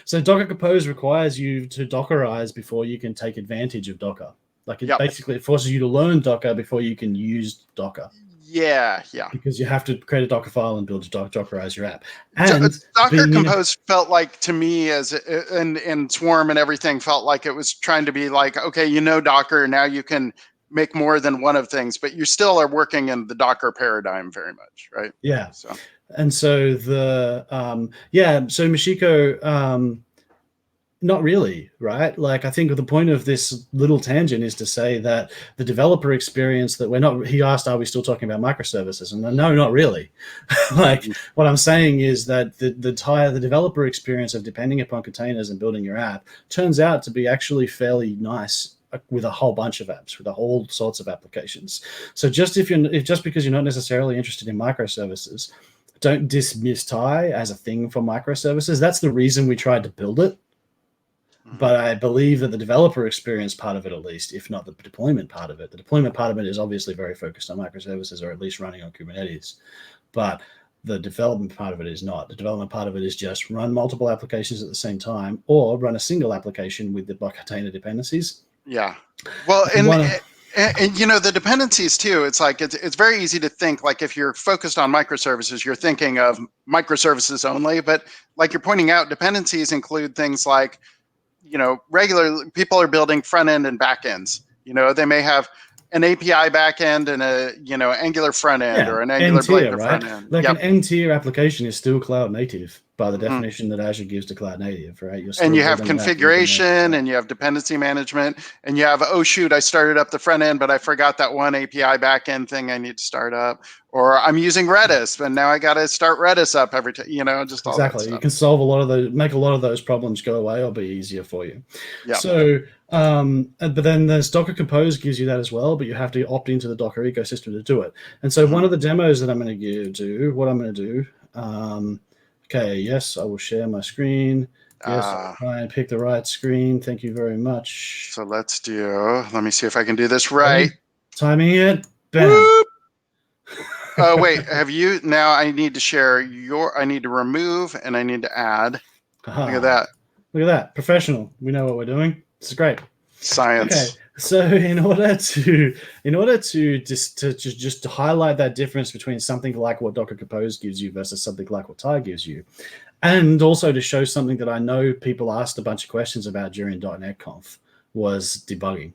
so Docker Compose requires you to Dockerize before you can take advantage of Docker. Like it basically forces you to learn Docker before you can use Docker. Yeah. Because you have to create a Docker file and build Dockerize your app. And Docker Compose felt like to me and Swarm and everything felt like it was trying to be like, okay, Docker, now you can make more than one of things, but you still are working in the Docker paradigm very much, right? Yeah. So. And so so Mashiko, not really, right? Like I think the point of this little tangent is to say that the developer experience that he asked, are we still talking about microservices? And no, not really. Like what I'm saying is that the developer experience of depending upon containers and building your app turns out to be actually fairly nice with a whole bunch of apps, with a whole sorts of applications. So just because you're not necessarily interested in microservices, don't dismiss Thai as a thing for microservices. That's the reason we tried to build it. But I believe that the developer experience part of it, at least, if not the deployment part of it, the deployment part of it is obviously very focused on microservices or at least running on Kubernetes. But the development part of it is not. The development part of it is just run multiple applications at the same time or run a single application with the container dependencies. Yeah. Well, and the dependencies too, it's like it's very easy to think like if you're focused on microservices, you're thinking of microservices only. But like you're pointing out, dependencies include things like, regular people are building front end and back ends. They may have an API back end and a Angular front end or an Angular Blazor front end. Like an N-tier application is still cloud native by the definition that Azure gives to cloud native, right? And you have configuration and you have dependency management and you have, oh shoot, I started up the front end, but I forgot that one API backend thing I need to start up. Or I'm using Redis, and now I got to start Redis up every time, just all that stuff. You can solve make a lot of those problems go away or be easier for you. Yeah. So, but then there's Docker Compose gives you that as well, but you have to opt into the Docker ecosystem to do it. And so one of the demos that I'm going to do, okay, yes, I will share my screen. Yes, I'll try and pick the right screen. Thank you very much. So let me see if I can do this right. Timing it. Bam. Whoop. Oh, wait, now I need to share I need to remove and I need to add. Look at that. Look at that. Professional. We know what we're doing. This is great. Science. Okay. So in order to just highlight that difference between something like what Docker Compose gives you versus something like what Thai gives you, and also to show something that I know people asked a bunch of questions about during .NET Conf was debugging.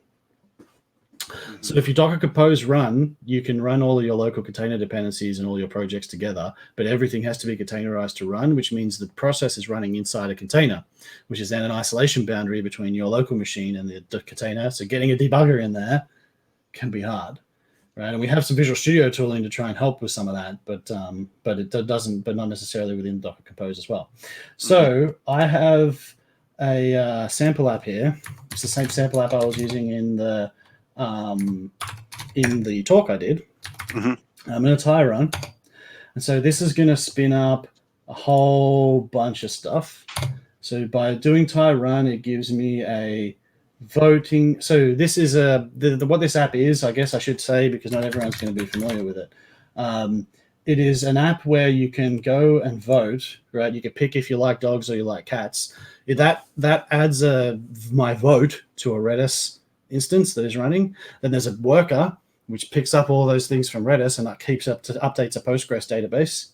So if you Docker Compose run, you can run all of your local container dependencies and all your projects together, but everything has to be containerized to run, which means the process is running inside a container, which is then an isolation boundary between your local machine and the container. So getting a debugger in there can be hard, right? And we have some Visual Studio tooling to try and help with some of that, but it doesn't, but not necessarily within Docker Compose as well. So I have a sample app here. It's the same sample app I was using in the talk I did. I'm going to tie run. And so this is going to spin up a whole bunch of stuff. So by doing tie run, it gives me a voting. So this is what this app is, I guess I should say, because not everyone's going to be familiar with it. It is an app where you can go and vote, right? You can pick if you like dogs or you like cats. That adds my vote to a Redis instance that is running. Then there's a worker which picks up all those things from Redis and that updates a Postgres database.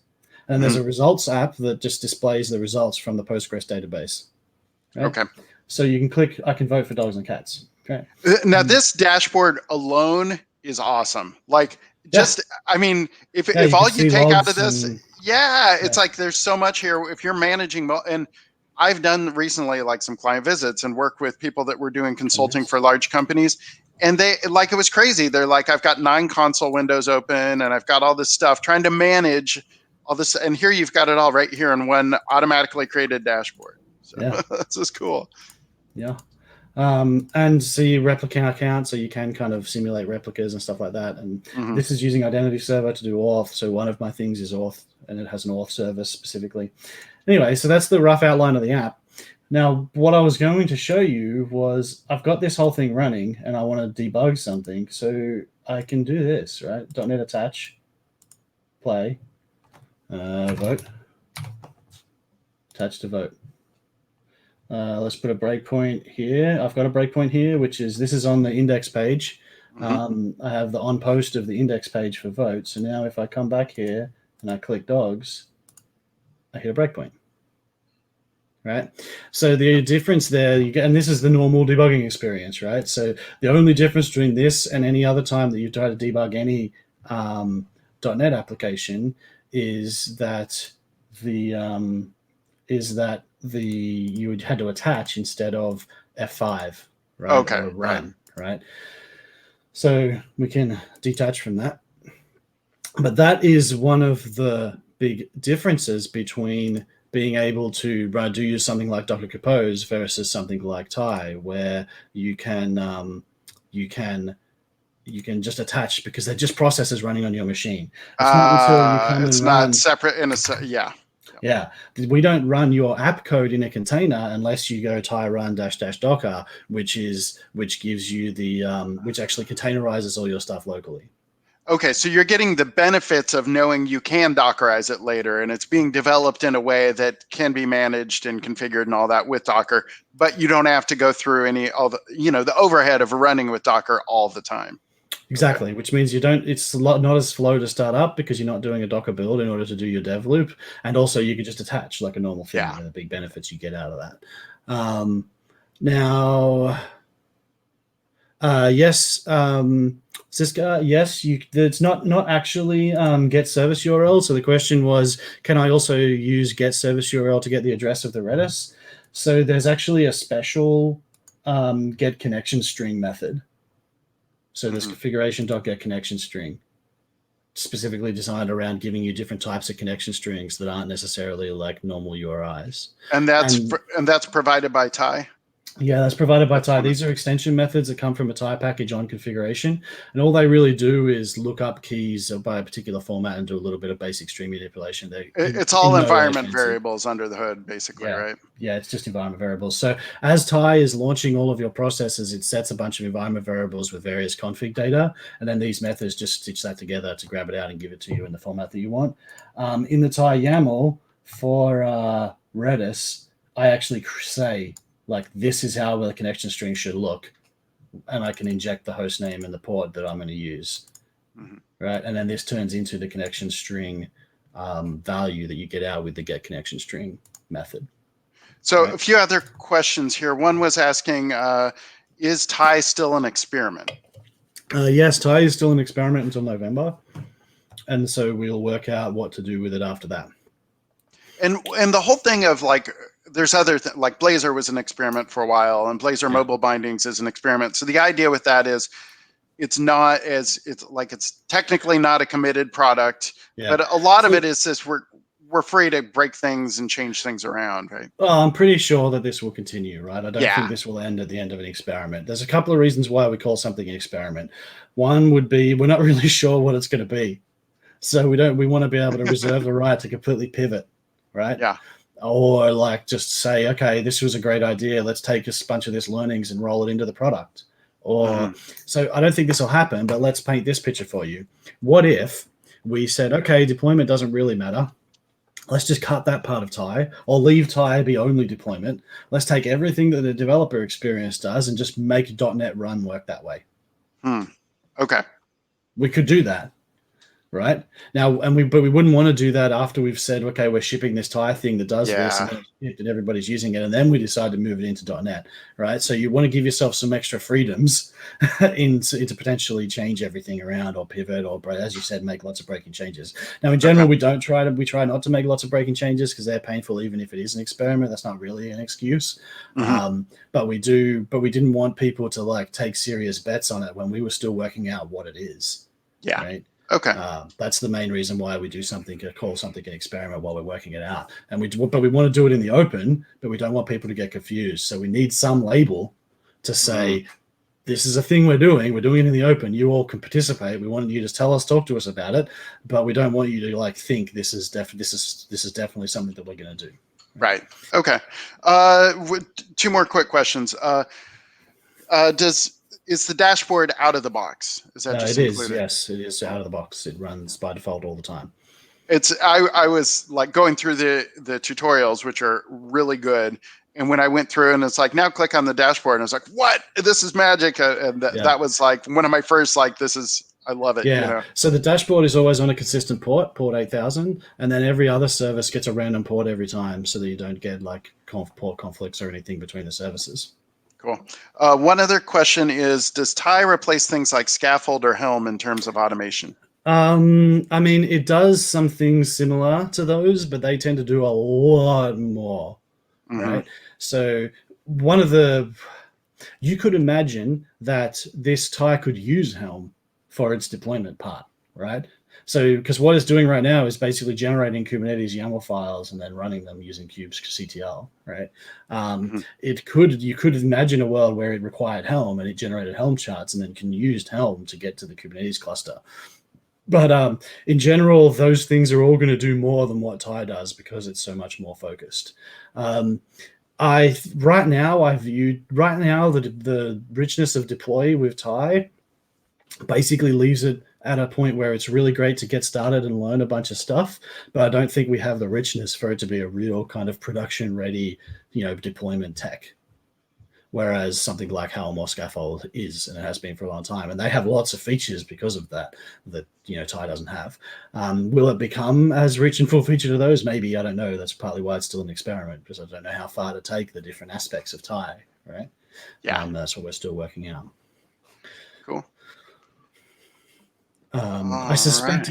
And there's a results app that just displays the results from the Postgres database. Right? Okay. So you can click, I can vote for dogs and cats. Okay. Now this dashboard alone is awesome. Like just, I mean, if all you take out of this, it's like there's so much here. If you're managing, and I've done recently like some client visits and worked with people that were doing consulting for large companies, and they like, it was crazy. They're like, I've got 9 console windows open and I've got all this stuff trying to manage all this. And here you've got it all right here in one automatically created dashboard. So this is cool. Yeah. And so you replicate account, so you can kind of simulate replicas and stuff like that. And this is using Identity Server to do auth. So one of my things is auth, and it has an auth service specifically. Anyway, so that's the rough outline of the app. Now, what I was going to show you was I've got this whole thing running, and I want to debug something. So I can do this, right? .NET attach, play, vote, attach to vote. Let's put a breakpoint here. I've got a breakpoint here, which is, this is on the index page. I have the on post of the index page for vote. So now if I come back here and I click dogs, I hit a breakpoint. Right. So the difference there, you get, and this is the normal debugging experience, right? So the only difference between this and any other time that you try to debug any .NET application is that you would had to attach instead of F5, right? Okay. Or run, right? So we can detach from that. But that is one of the big differences between being able to do something like Docker Compose versus something like Tie, where you can just attach because they're just processes running on your machine. It's not until you come it's and not run, separate in a Yeah, we don't run your app code in a container unless you go tie run -- docker, which gives you the which actually containerizes all your stuff locally. Okay, so you're getting the benefits of knowing you can Dockerize it later, and it's being developed in a way that can be managed and configured and all that with Docker, but you don't have to go through the overhead of running with Docker all the time. Exactly, which means it's not as slow to start up because you're not doing a Docker build in order to do your dev loop, and also you can just attach like a normal thing. Yeah. The big benefits you get out of that. Now, yes, Siska, yes, it's not actually get service URL. So the question was, can I also use get service URL to get the address of the Redis? So there's actually a special get connection string method. So this configuration.get connection string, specifically designed around giving you different types of connection strings that aren't necessarily like normal URIs. And that's provided by Tie? Yeah, that's provided by Tie. These are extension methods that come from a Tie package on configuration. And all they really do is look up keys by a particular format and do a little bit of basic string manipulation. It's all environment variables under the hood, basically, right? Yeah, it's just environment variables. So as Tie is launching all of your processes, it sets a bunch of environment variables with various config data. And then these methods just stitch that together to grab it out and give it to you in the format that you want. In the Tie YAML for Redis, I actually say, like, this is how the connection string should look, and I can inject the host name and the port that I'm going to use, right? And then this turns into the connection string value that you get out with the get connection string method. So a few other questions here. One was asking, is Tie still an experiment? Yes, Thai is still an experiment until November, and so we'll work out what to do with it after that. And the whole thing of like, there's other like Blazor was an experiment for a while, and Blazor mobile bindings is an experiment. So the idea with that is it's not as it's technically not a committed product, but a lot of it is this we're free to break things and change things around, right? Well, I'm pretty sure that this will continue, right? I don't think this will end at the end of an experiment. There's a couple of reasons why we call something an experiment. One would be we're not really sure what it's going to be. So we want to be able to reserve the right to completely pivot, right? Yeah. Or like just say, okay, this was a great idea. Let's take a bunch of this learnings and roll it into the product. Or so I don't think this will happen, but let's paint this picture for you. What if we said, okay, deployment doesn't really matter. Let's just cut that part of Thai, or leave Thai be only deployment. Let's take everything that the developer experience does and just make .NET Run work that way. Okay. We could do that, right? Now, but we wouldn't want to do that after we've said, okay, we're shipping this Thai thing that does this, and everybody's using it, and then we decide to move it into .NET, right? So you want to give yourself some extra freedoms into potentially change everything around, or pivot, or, as you said, make lots of breaking changes. Now, in general, we try not to make lots of breaking changes because they're painful, even if it is an experiment. That's not really an excuse. But we didn't want people to like take serious bets on it when we were still working out what it is. Yeah. Right. Okay. That's the main reason why we do something, call something an experiment while we're working it out. And we want to do it in the open, but we don't want people to get confused. So we need some label to say, this is a thing we're doing it in the open. You all can participate. We want you to talk to us about it, but we don't want you to like think this is definitely something that we're going to do. Right. Okay. Two more quick questions. Is the dashboard out of the box? Is that just included? Yes, it is out of the box. It runs by default all the time. I was like going through the tutorials, which are really good. And when I went through and it's like, now click on the dashboard, and I was like, what? This is magic. And that was like one of my first, like, I love it. Yeah. You know? So the dashboard is always on a consistent port 8000. And then every other service gets a random port every time so that you don't get like port conflicts or anything between the services. Cool. One other question is, does Thai replace things like Scaffold or Helm in terms of automation? I mean, it does some things similar to those, but they tend to do a lot more, right? So you could imagine that this Thai could use Helm for its deployment part, right? So, because what it's doing right now is basically generating Kubernetes YAML files and then running them using kubectl, right? You could imagine a world where it required Helm and it generated Helm charts and then can use Helm to get to the Kubernetes cluster. But in general, those things are all going to do more than what Thai does because it's so much more focused. Right now the richness of deploy with Thai basically leaves it at a point where it's really great to get started and learn a bunch of stuff, but I don't think we have the richness for it to be a real kind of production ready, deployment tech. Whereas something like Helm or Scaffold is, and it has been for a long time, and they have lots of features because of that Thai doesn't have. Will it become as rich and full featured to those? Maybe, I don't know. That's partly why it's still an experiment, because I don't know how far to take the different aspects of Thai, right? Yeah. That's what we're still working out. Cool. I suspect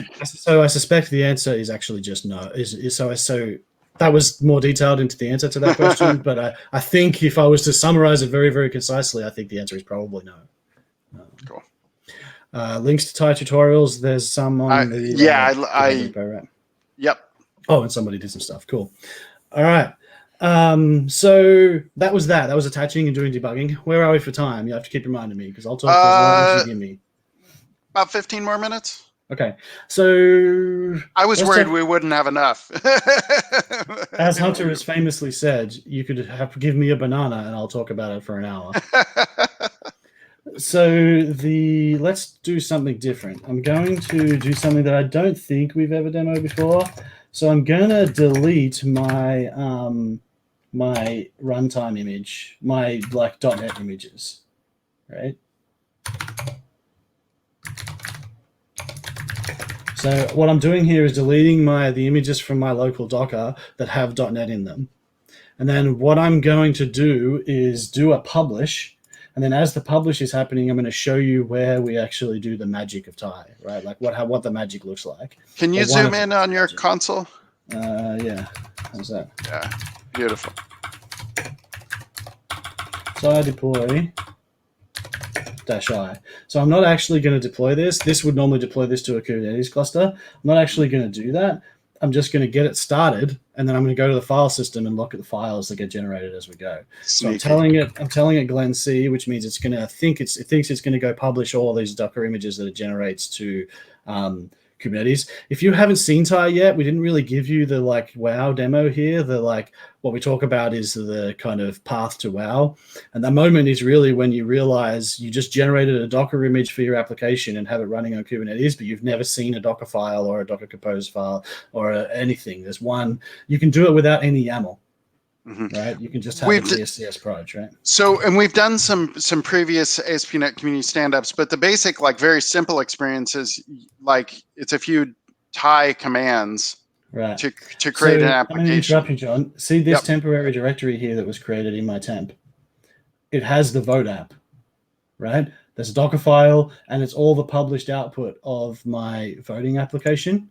the answer is actually just no. So that was more detailed into the answer to that question, but I think if I was to summarize it very, very concisely, I think the answer is probably no. Cool. Links to Thai tutorials. There's some on right? Yep. Oh, and somebody did some stuff. Cool. All right. So that was attaching and doing debugging. Where are we for time? You have to keep reminding me because I'll talk as long as you give me. About 15 more minutes. Okay, so I was worried we wouldn't have enough. As Hunter has famously said, you could give me a banana and I'll talk about it for an hour. So let's do something different. I'm going to do something that I don't think we've ever demoed before. So I'm gonna delete my my runtime image, my .NET images, right? So what I'm doing here is deleting the images from my local Docker that have .NET in them. And then what I'm going to do is do a publish, And then as the publish is happening, I'm going to show you where we actually do the magic of tie, right? Like what the magic looks like. Can you zoom in on your console? Yeah. How's that? Yeah, beautiful. Tie deploy -I. So I'm not actually going to deploy this. This would normally deploy this to a Kubernetes cluster. I'm not actually going to do that. I'm just going to get it started, and then I'm going to go to the file system and look at the files that get generated as we go. Sneaky. So I'm telling it Glen C, which means it's going to it thinks it's going to go publish all these Docker images that it generates to Kubernetes. If you haven't seen tie yet, we didn't really give you the like wow demo here. The like what we talk about is the kind of path to wow, and that moment is really when you realize you just generated a Docker image for your application and have it running on Kubernetes, but you've never seen a Docker file or a Docker Compose file or anything. There's one you can do it without any YAML. Right, you can just have the CSCS proj, right? So, and we've done some previous ASP.NET community stand-ups, but the basic, like very simple experience is like it's a few tie commands, right, to create an application. I'm going to interrupt you, John. See this temporary directory here that was created in my temp? It has the vote app, right? There's a Docker file, and it's all the published output of my voting application.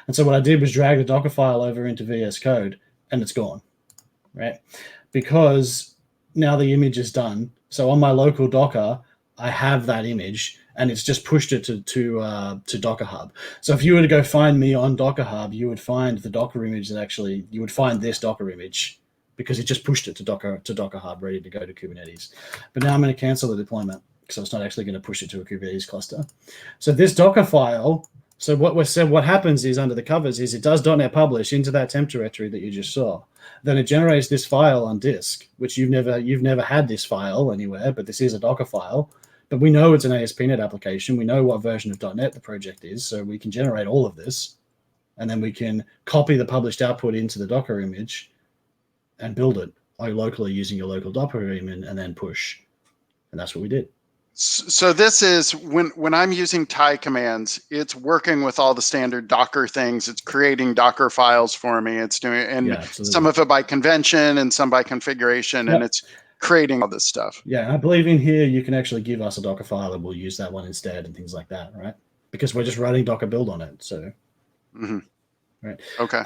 And so what I did was drag the Docker file over into VS Code, and it's gone. Right, because now the image is done. So on my local Docker, I have that image, and it's just pushed it to Docker Hub. So if you were to go find me on Docker Hub, you would find the Docker image you would find this Docker image because it just pushed it to Docker Hub, ready to go to Kubernetes. But now I'm going to cancel the deployment, so it's not actually going to push it to a Kubernetes cluster. So this Docker file. So what happens is under the covers is it does .NET publish into that temp directory that you just saw. Then it generates this file on disk, which you've never had this file anywhere, but this is a Docker file. But we know it's an ASP.NET application. We know what version of .NET the project is, so we can generate all of this, and then we can copy the published output into the Docker image and build it locally using your local Docker image, and then push. And that's what we did. So this is when I'm using tie commands, it's working with all the standard Docker things. It's creating Docker files for me. It's doing, and some of it by convention and some by configuration, and it's creating all this stuff. Yeah, I believe in here you can actually give us a Docker file and we'll use that one instead and things like that, right? Because we're just running Docker build on it. So right. Okay.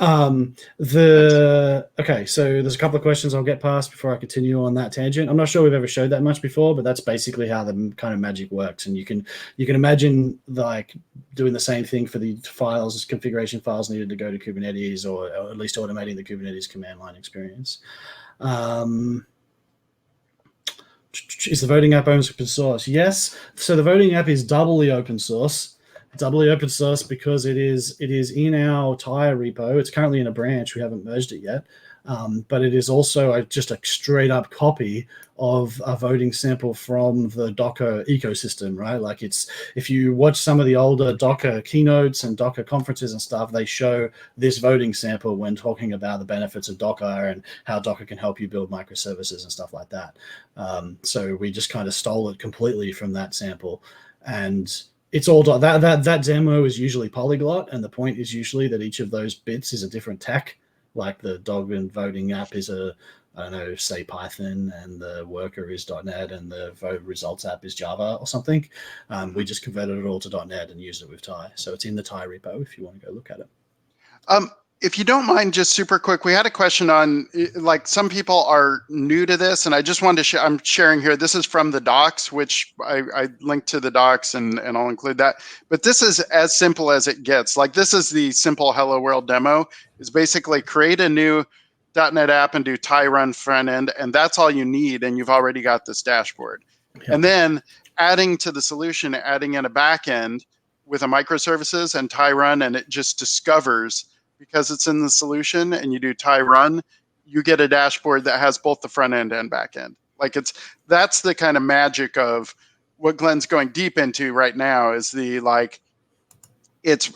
Okay, so there's a couple of questions I'll get past before I continue on that tangent. I'm not sure we've ever showed that much before, but that's basically how the kind of magic works. And you can imagine like doing the same thing for the files, configuration files needed to go to Kubernetes, or at least automating the Kubernetes command line experience. Is the voting app open source? Yes. So the voting app is doubly open source. Doubly open source because it is in our tire repo. It's currently in a branch. We haven't merged it yet. But it is also just a straight up copy of a voting sample from the Docker ecosystem, right? Like if you watch some of the older Docker keynotes and Docker conferences and stuff, they show this voting sample when talking about the benefits of Docker and how Docker can help you build microservices and stuff like that. So we just kind of stole it completely from that sample. And it's all that demo is usually polyglot, and the point is usually that each of those bits is a different tech. Like the dog and voting app is say Python, and the worker is .NET, and the vote results app is Java or something. We just converted it all to .NET and used it with tie. So it's in the tie repo if you want to go look at it. If you don't mind, just super quick, we had a question on, like, some people are new to this, and I just wanted to share, I'm sharing here, this is from the docs, which I linked to the docs, and I'll include that. But this is as simple as it gets. Like, this is the simple Hello World demo, is basically create a new .NET app and do tie run front end, and that's all you need, and you've already got this dashboard. Yeah. And then adding to the solution, adding in a back end with a microservices and tie run, and it just discovers, because it's in the solution and you do tie run, you get a dashboard that has both the front end and back end. Like that's the kind of magic of what Glenn's going deep into right now, is the, like, it's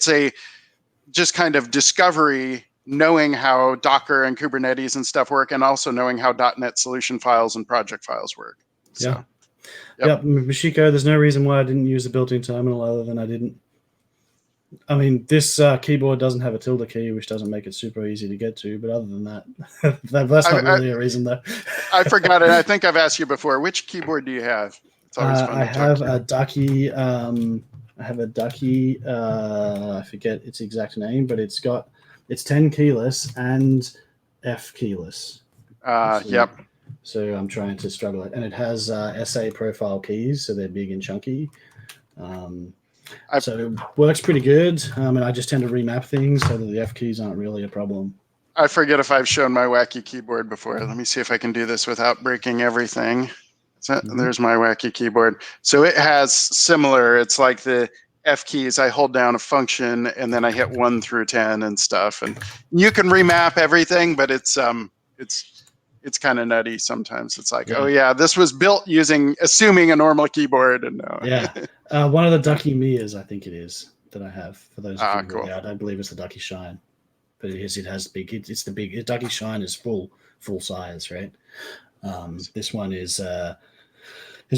a just kind of discovery, knowing how Docker and Kubernetes and stuff work, and also knowing how .NET solution files and project files work. So, Mashiko, there's no reason why I didn't use the built-in terminal other than I didn't. I mean, this keyboard doesn't have a tilde key, which doesn't make it super easy to get to. But other than that, that's not really a reason, though. I forgot it. I think I've asked you before. Which keyboard do you have? It's always fun I to talk have to. a Ducky. I have a Ducky. I forget its exact name, but it's 10 keyless and F keyless. Yep. So I'm trying to struggle it, and it has SA profile keys, so they're big and chunky. So it works pretty good, and I just tend to remap things so that the F keys aren't really a problem. I forget if I've shown my wacky keyboard before. Let me see if I can do this without breaking everything. There's my wacky keyboard. So it has similar. It's like the F keys. I hold down a function and then I hit 1 through 10 and stuff. And you can remap everything, but it's kind of nutty sometimes. It's like, oh yeah, this was built assuming a normal keyboard, and no. Yeah, one of the Ducky Mias, I think it is, that I have. For those of you who cool. I don't believe it's the Ducky Shine, but it has big. It's the big Ducky Shine is full size, right? This one is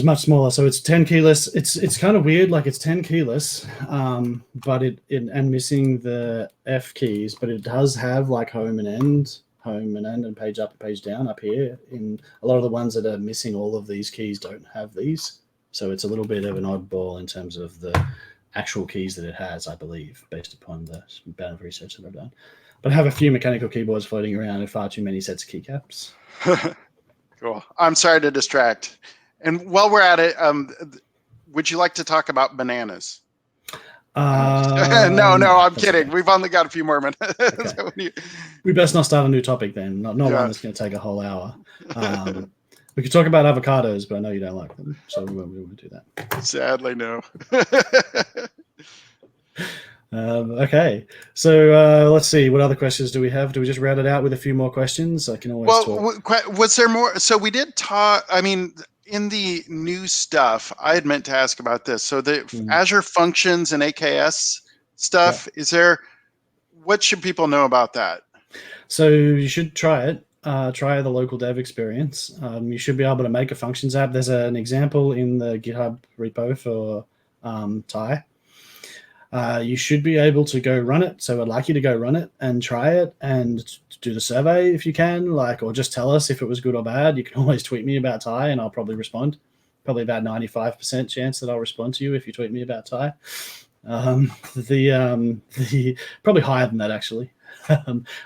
much smaller, so it's 10 keyless. It's kind of weird, like it's 10 keyless, but it and missing the F keys, but it does have like home and end, and page up and page down up here. In a lot of the ones that are missing all of these keys don't have these, so it's a little bit of an oddball in terms of the actual keys that it has, I believe, based upon the amount of research that I've done. But I have a few mechanical keyboards floating around and far too many sets of keycaps. Cool. I'm sorry to distract. And while we're at it, would you like to talk about bananas? No, I'm kidding. Okay. We've only got a few more minutes. Okay. We best not start a new topic then. Not one that's going to take a whole hour. We could talk about avocados, but I know you don't like them, so we won't do that. Sadly, no. Okay, so let's see. What other questions do we have? Do we just round it out with a few more questions? I can always talk. Was there more? So we did talk. I mean, in the new stuff, I had meant to ask about this. So the Azure Functions and AKS stuff, is there? What should people know about that? So you should try it. Try the local dev experience. You should be able to make a functions app. There's an example in the GitHub repo for Thai. You should be able to go run it. So I'd like you to go run it and try it and do the survey if you can, or just tell us if it was good or bad. You can always tweet me about Thai and I'll probably respond. Probably about 95% chance that I'll respond to you if you tweet me about Thai. The probably higher than that actually.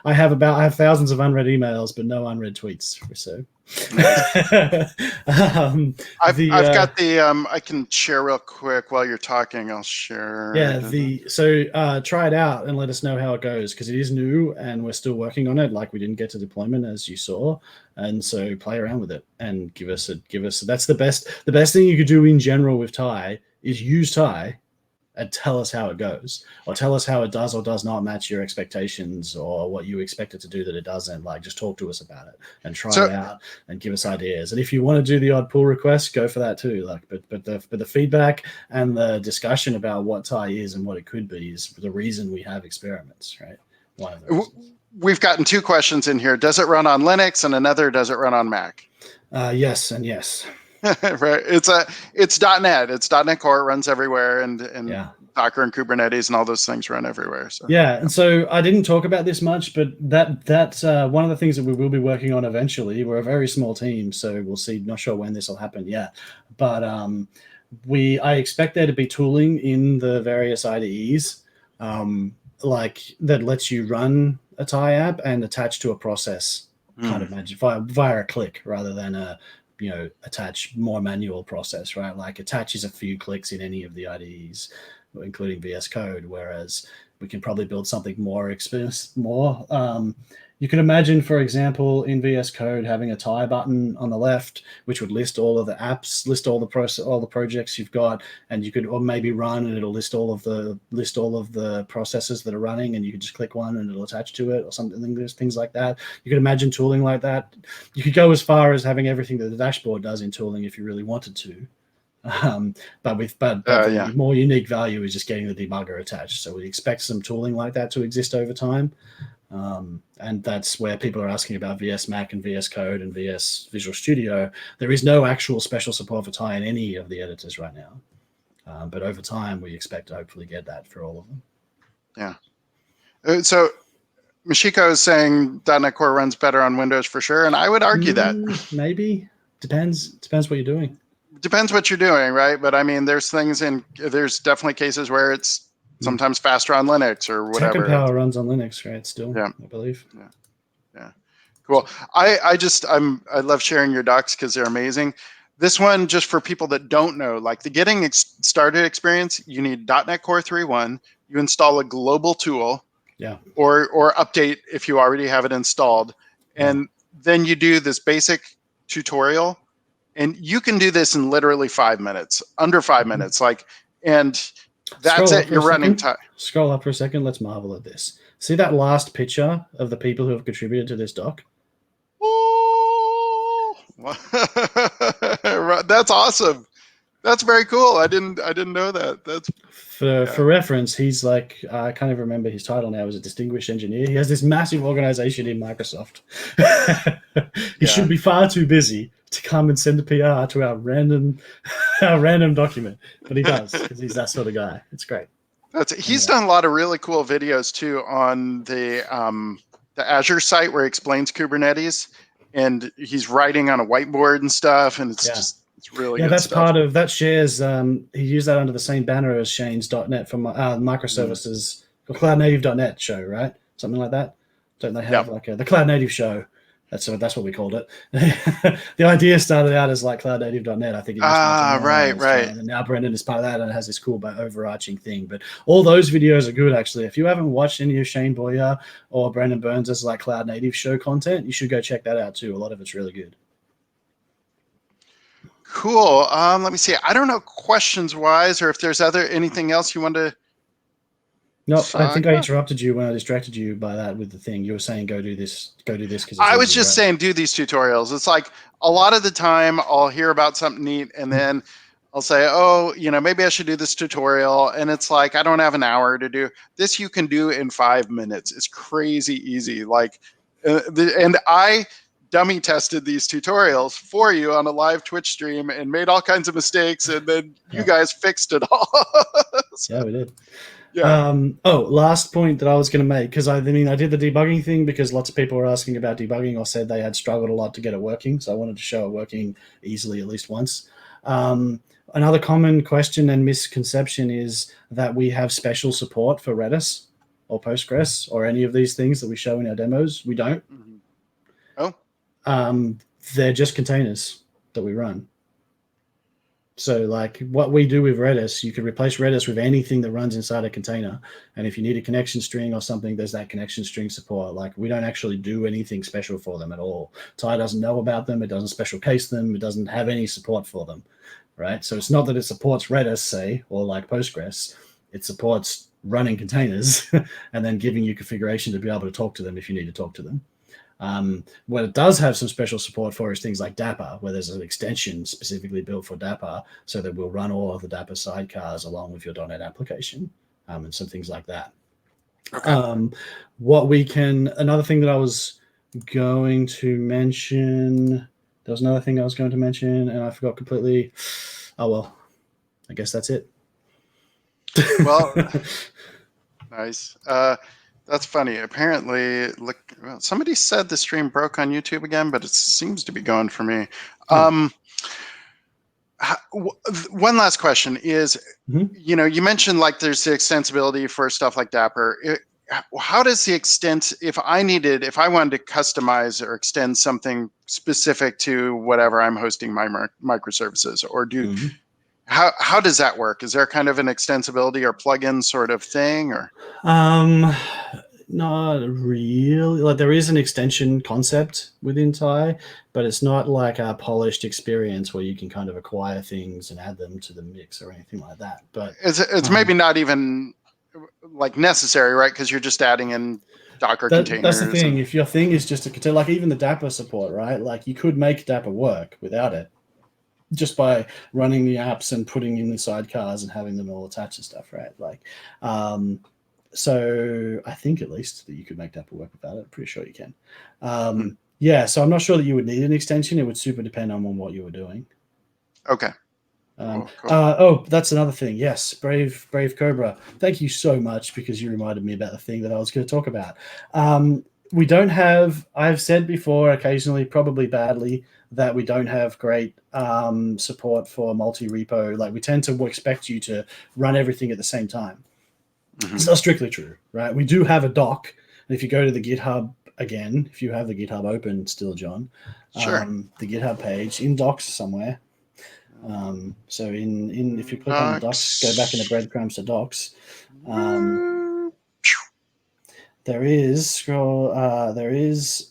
I have thousands of unread emails, but no unread tweets. So I've got the I can share real quick while you're talking. I'll share. So try it out and let us know how it goes, because it is new and we're still working on it. Like, we didn't get to deployment, as you saw, and so play around with it and give us. That's the best thing you could do in general with Thai is use Thai and tell us how it goes, or tell us how it does or does not match your expectations, or what you expect it to do that it doesn't. Like, just talk to us about it and try it out and give us ideas. And if you want to do the odd pull request, go for that too. Like, but the feedback and the discussion about what Thai is and what it could be is the reason we have experiments, right? One of those. We've gotten 2 questions in here. Does it run on Linux? And another, does it run on Mac? Yes and yes. Right. It's .NET. It's .NET Core. It runs everywhere, and Docker and Kubernetes and all those things run everywhere. So and so I didn't talk about this much, but that's one of the things that we will be working on eventually. We're a very small team, so we'll see. Not sure when this will happen yet, but I expect there to be tooling in the various IDEs, like that lets you run a Thai app and attach to a process, kind of magic via a click rather than a attach more manual process, right? Like, attach is a few clicks in any of the IDEs, including VS Code, whereas we can probably build something more expensive, you can imagine, for example, in VS Code having a Thai button on the left, which would list all of the apps, list all the projects you've got, and you could, or maybe run, and it'll list all of the processes that are running, and you could just click one and it'll attach to it, or something. There's things like that. You could imagine tooling like that. You could go as far as having everything that the dashboard does in tooling if you really wanted to. But the more unique value is just getting the debugger attached. So we expect some tooling like that to exist over time. And that's where people are asking about VS Mac and VS Code and VS Visual Studio. There is no actual special support for Thai in any of the editors right now. But over time, we expect to hopefully get that for all of them. Yeah. So Mashiko is saying .NET Core runs better on Windows for sure, and I would argue that. Maybe. Depends what you're doing. Depends what you're doing, right? But I mean, there's definitely cases where it's sometimes faster on Linux or whatever. Tekkenpower runs on Linux, right? Still, yeah, I believe. Yeah. Cool. I love sharing your docs because they're amazing. This one, just for people that don't know, like the getting started experience, you need .NET Core 3.1. You install a global tool, or update if you already have it installed, and then you do this basic tutorial, and you can do this in literally 5 minutes, under 5 minutes, and that's it. You're running time. Scroll up for a second. Let's marvel at this. See that last picture of the people who have contributed to this doc? Oh, that's awesome. That's very cool. I didn't know that. That's for reference. He's like, I can't even remember his title now. As a distinguished engineer, he has this massive organization in Microsoft. He should be far too busy to come and send a PR to our random document, but he does because he's that sort of guy. It's great. He's done a lot of really cool videos too on the Azure site where he explains Kubernetes, and he's writing on a whiteboard and stuff, and it's really good that's stuff. part of that. Shares he used that under the same banner as Shane's .NET from microservices or Cloud Native.NET show, right? Something like that. Don't they have the Cloud Native show? That's what we called it. The idea started out as like Cloud Native.NET. I think. Right. And now Brendan is part of that, and it has this cool overarching thing. But all those videos are good, actually. If you haven't watched any of Shane Boyer or Brendan Burns' like Cloud Native show content, you should go check that out too. A lot of it's really good. Cool. Let me see. I don't know questions wise, or if there's anything else you want to. No, I think I interrupted you when I distracted you by that with the thing. You were saying go do this. Because I was just saying do these tutorials. It's like a lot of the time I'll hear about something neat and then I'll say, oh, maybe I should do this tutorial. And it's like, I don't have an hour to do this. You can do in 5 minutes. It's crazy easy. And I dummy tested these tutorials for you on a live Twitch stream and made all kinds of mistakes. And then you guys fixed it all. Yeah, we did. Yeah. Last point that I was going to make, because I did the debugging thing because lots of people were asking about debugging or said they had struggled a lot to get it working. So I wanted to show it working easily at least once. Another common question and misconception is that we have special support for Redis or Postgres or any of these things that we show in our demos. We don't. They're just containers that we run. So like what we do with Redis, you could replace Redis with anything that runs inside a container. And if you need a connection string or something, there's that connection string support. Like we don't actually do anything special for them at all. Ty doesn't know about them. It doesn't special case them. It doesn't have any support for them, right? So it's not that it supports Redis, say, or like Postgres. It supports running containers and then giving you configuration to be able to talk to them if you need to talk to them. What it does have some special support for is things like Dapper, where there's an extension specifically built for Dapper so that we'll run all of the Dapper sidecars along with your .NET application and some things like that. Okay. Another thing that I was going to mention, there was another thing I was going to mention and I forgot completely. Oh, well, I guess that's it. Well, nice. That's funny. Apparently, somebody said the stream broke on YouTube again, but it seems to be going for me. One last question is, you mentioned like there's the extensibility for stuff like Dapper. How does the extent, if I wanted to customize or extend something specific to whatever I'm hosting my microservices or do, how does that work? Is there kind of an extensibility or plugin sort of thing, or? Not really. Like there is an extension concept within Ty, but it's not like a polished experience where you can kind of acquire things and add them to the mix or anything like that. But it's maybe not even like necessary, right? Because you're just adding in Docker containers. That's the thing. If your thing is just a container, like even the Dapper support, right? Like you could make Dapper work without it, just by running the apps and putting in the sidecars and having them all attached and stuff, right? Like, so I think at least that you could make Dapper work without it. I'm pretty sure you can. So I'm not sure that you would need an extension. It would super depend on what you were doing. Okay. Oh, that's another thing. Yes, Brave Cobra. Thank you so much, because you reminded me about the thing that I was going to talk about. We don't have. I've said before, occasionally, probably badly, that we don't have great support for multi-repo. Like, we tend to expect you to run everything at the same time. Mhm. It's not strictly true, right? We do have a doc, and if you go to the GitHub again, if you have the GitHub open still, John, Sure. the GitHub page in docs somewhere. So in if you click on the docs, go back in the breadcrumbs to docs. There is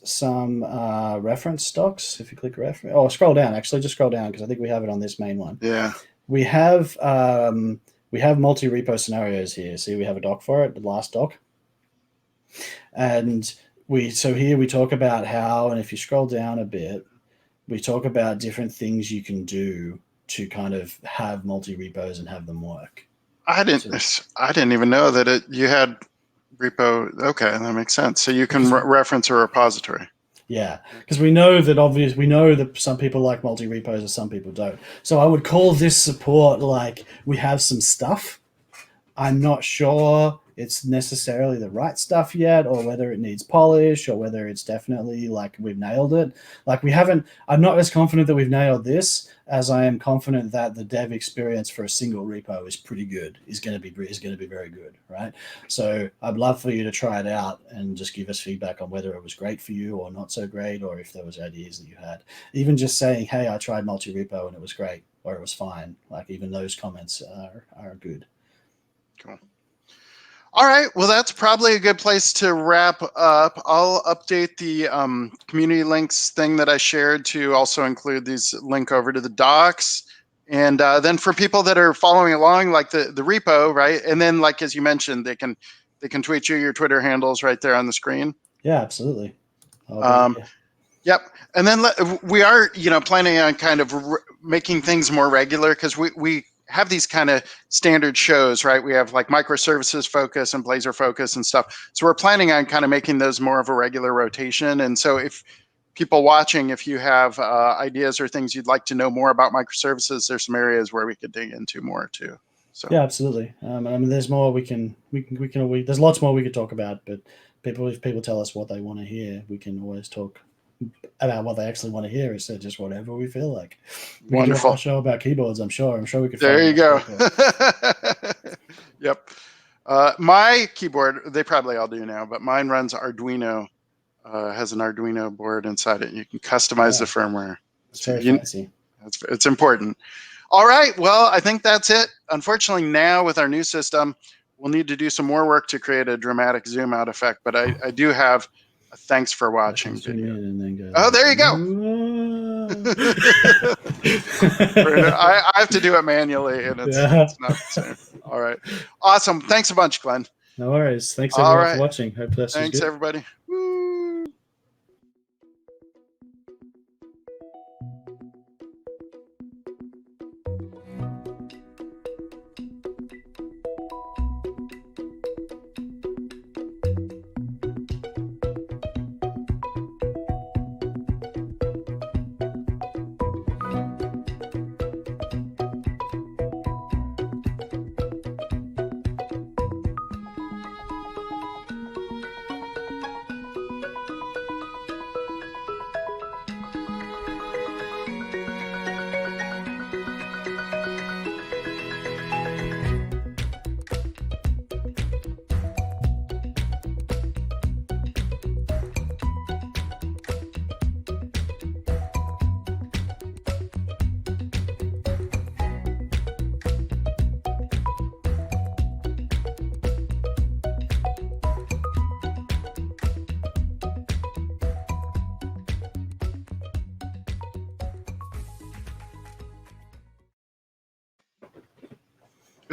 some reference docs. If you click reference, scroll down. Actually, just scroll down, because I think we have it on this main one. Yeah. We have multi-repo scenarios here. See, we have a doc for it, the last doc, and here we talk about how, and if you scroll down a bit, we talk about different things you can do to kind of have multi-repos and have them work. I didn't even know that you had repo. Okay, that makes sense. So you can reference a repository. Yeah, because we know that some people like multi-repos and some people don't. So I would call this support like we have some stuff. I'm not sure it's necessarily the right stuff yet, or whether it needs polish, or whether it's definitely like we've nailed it. Like, I'm not as confident that we've nailed this as I am confident that the dev experience for a single repo is pretty good, is going to be very good, right? So I'd love for you to try it out and just give us feedback on whether it was great for you or not so great, or if there was ideas that you had. Even just saying, hey, I tried multi-repo and it was great, or it was fine. Like, even those comments are good. Cool. All right. Well, that's probably a good place to wrap up. I'll update the community links thing that I shared to also include these link over to the docs. And then for people that are following along, like the repo, right? And then, like, as you mentioned, they can tweet you your Twitter handles right there on the screen. Yeah, absolutely. Yep. And then we are, planning on kind of making things more regular, because we have these kind of standard shows, right? We have like microservices focus and Blazor focus and stuff. So we're planning on kind of making those more of a regular rotation. And so if people watching, if you have ideas or things you'd like to know more about microservices, there's some areas where we could dig into more too. So yeah, absolutely. I mean, there's more we can there's lots more we could talk about, but if people tell us what they want to hear, we can always talk about what they actually want to hear instead of just whatever we feel like. We wonderful. Can do a whole show about keyboards. I'm sure we could. There you go. Yep. My keyboard, they probably all do now, but mine runs Arduino. Has an Arduino board inside it. You can customize the firmware. It's very fancy. It's important. All right. Well, I think that's it. Unfortunately, now with our new system, we'll need to do some more work to create a dramatic zoom out effect. But I do have a thanks for watching video. And then go, oh, there you go. I have to do it manually, and it's not the same. All right. Awesome. Thanks a bunch, Glenn. No worries. Thanks everyone for watching. Hope that's Thanks, good. everybody. Woo.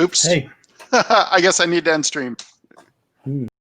Oops. Hey. I guess I need to end stream.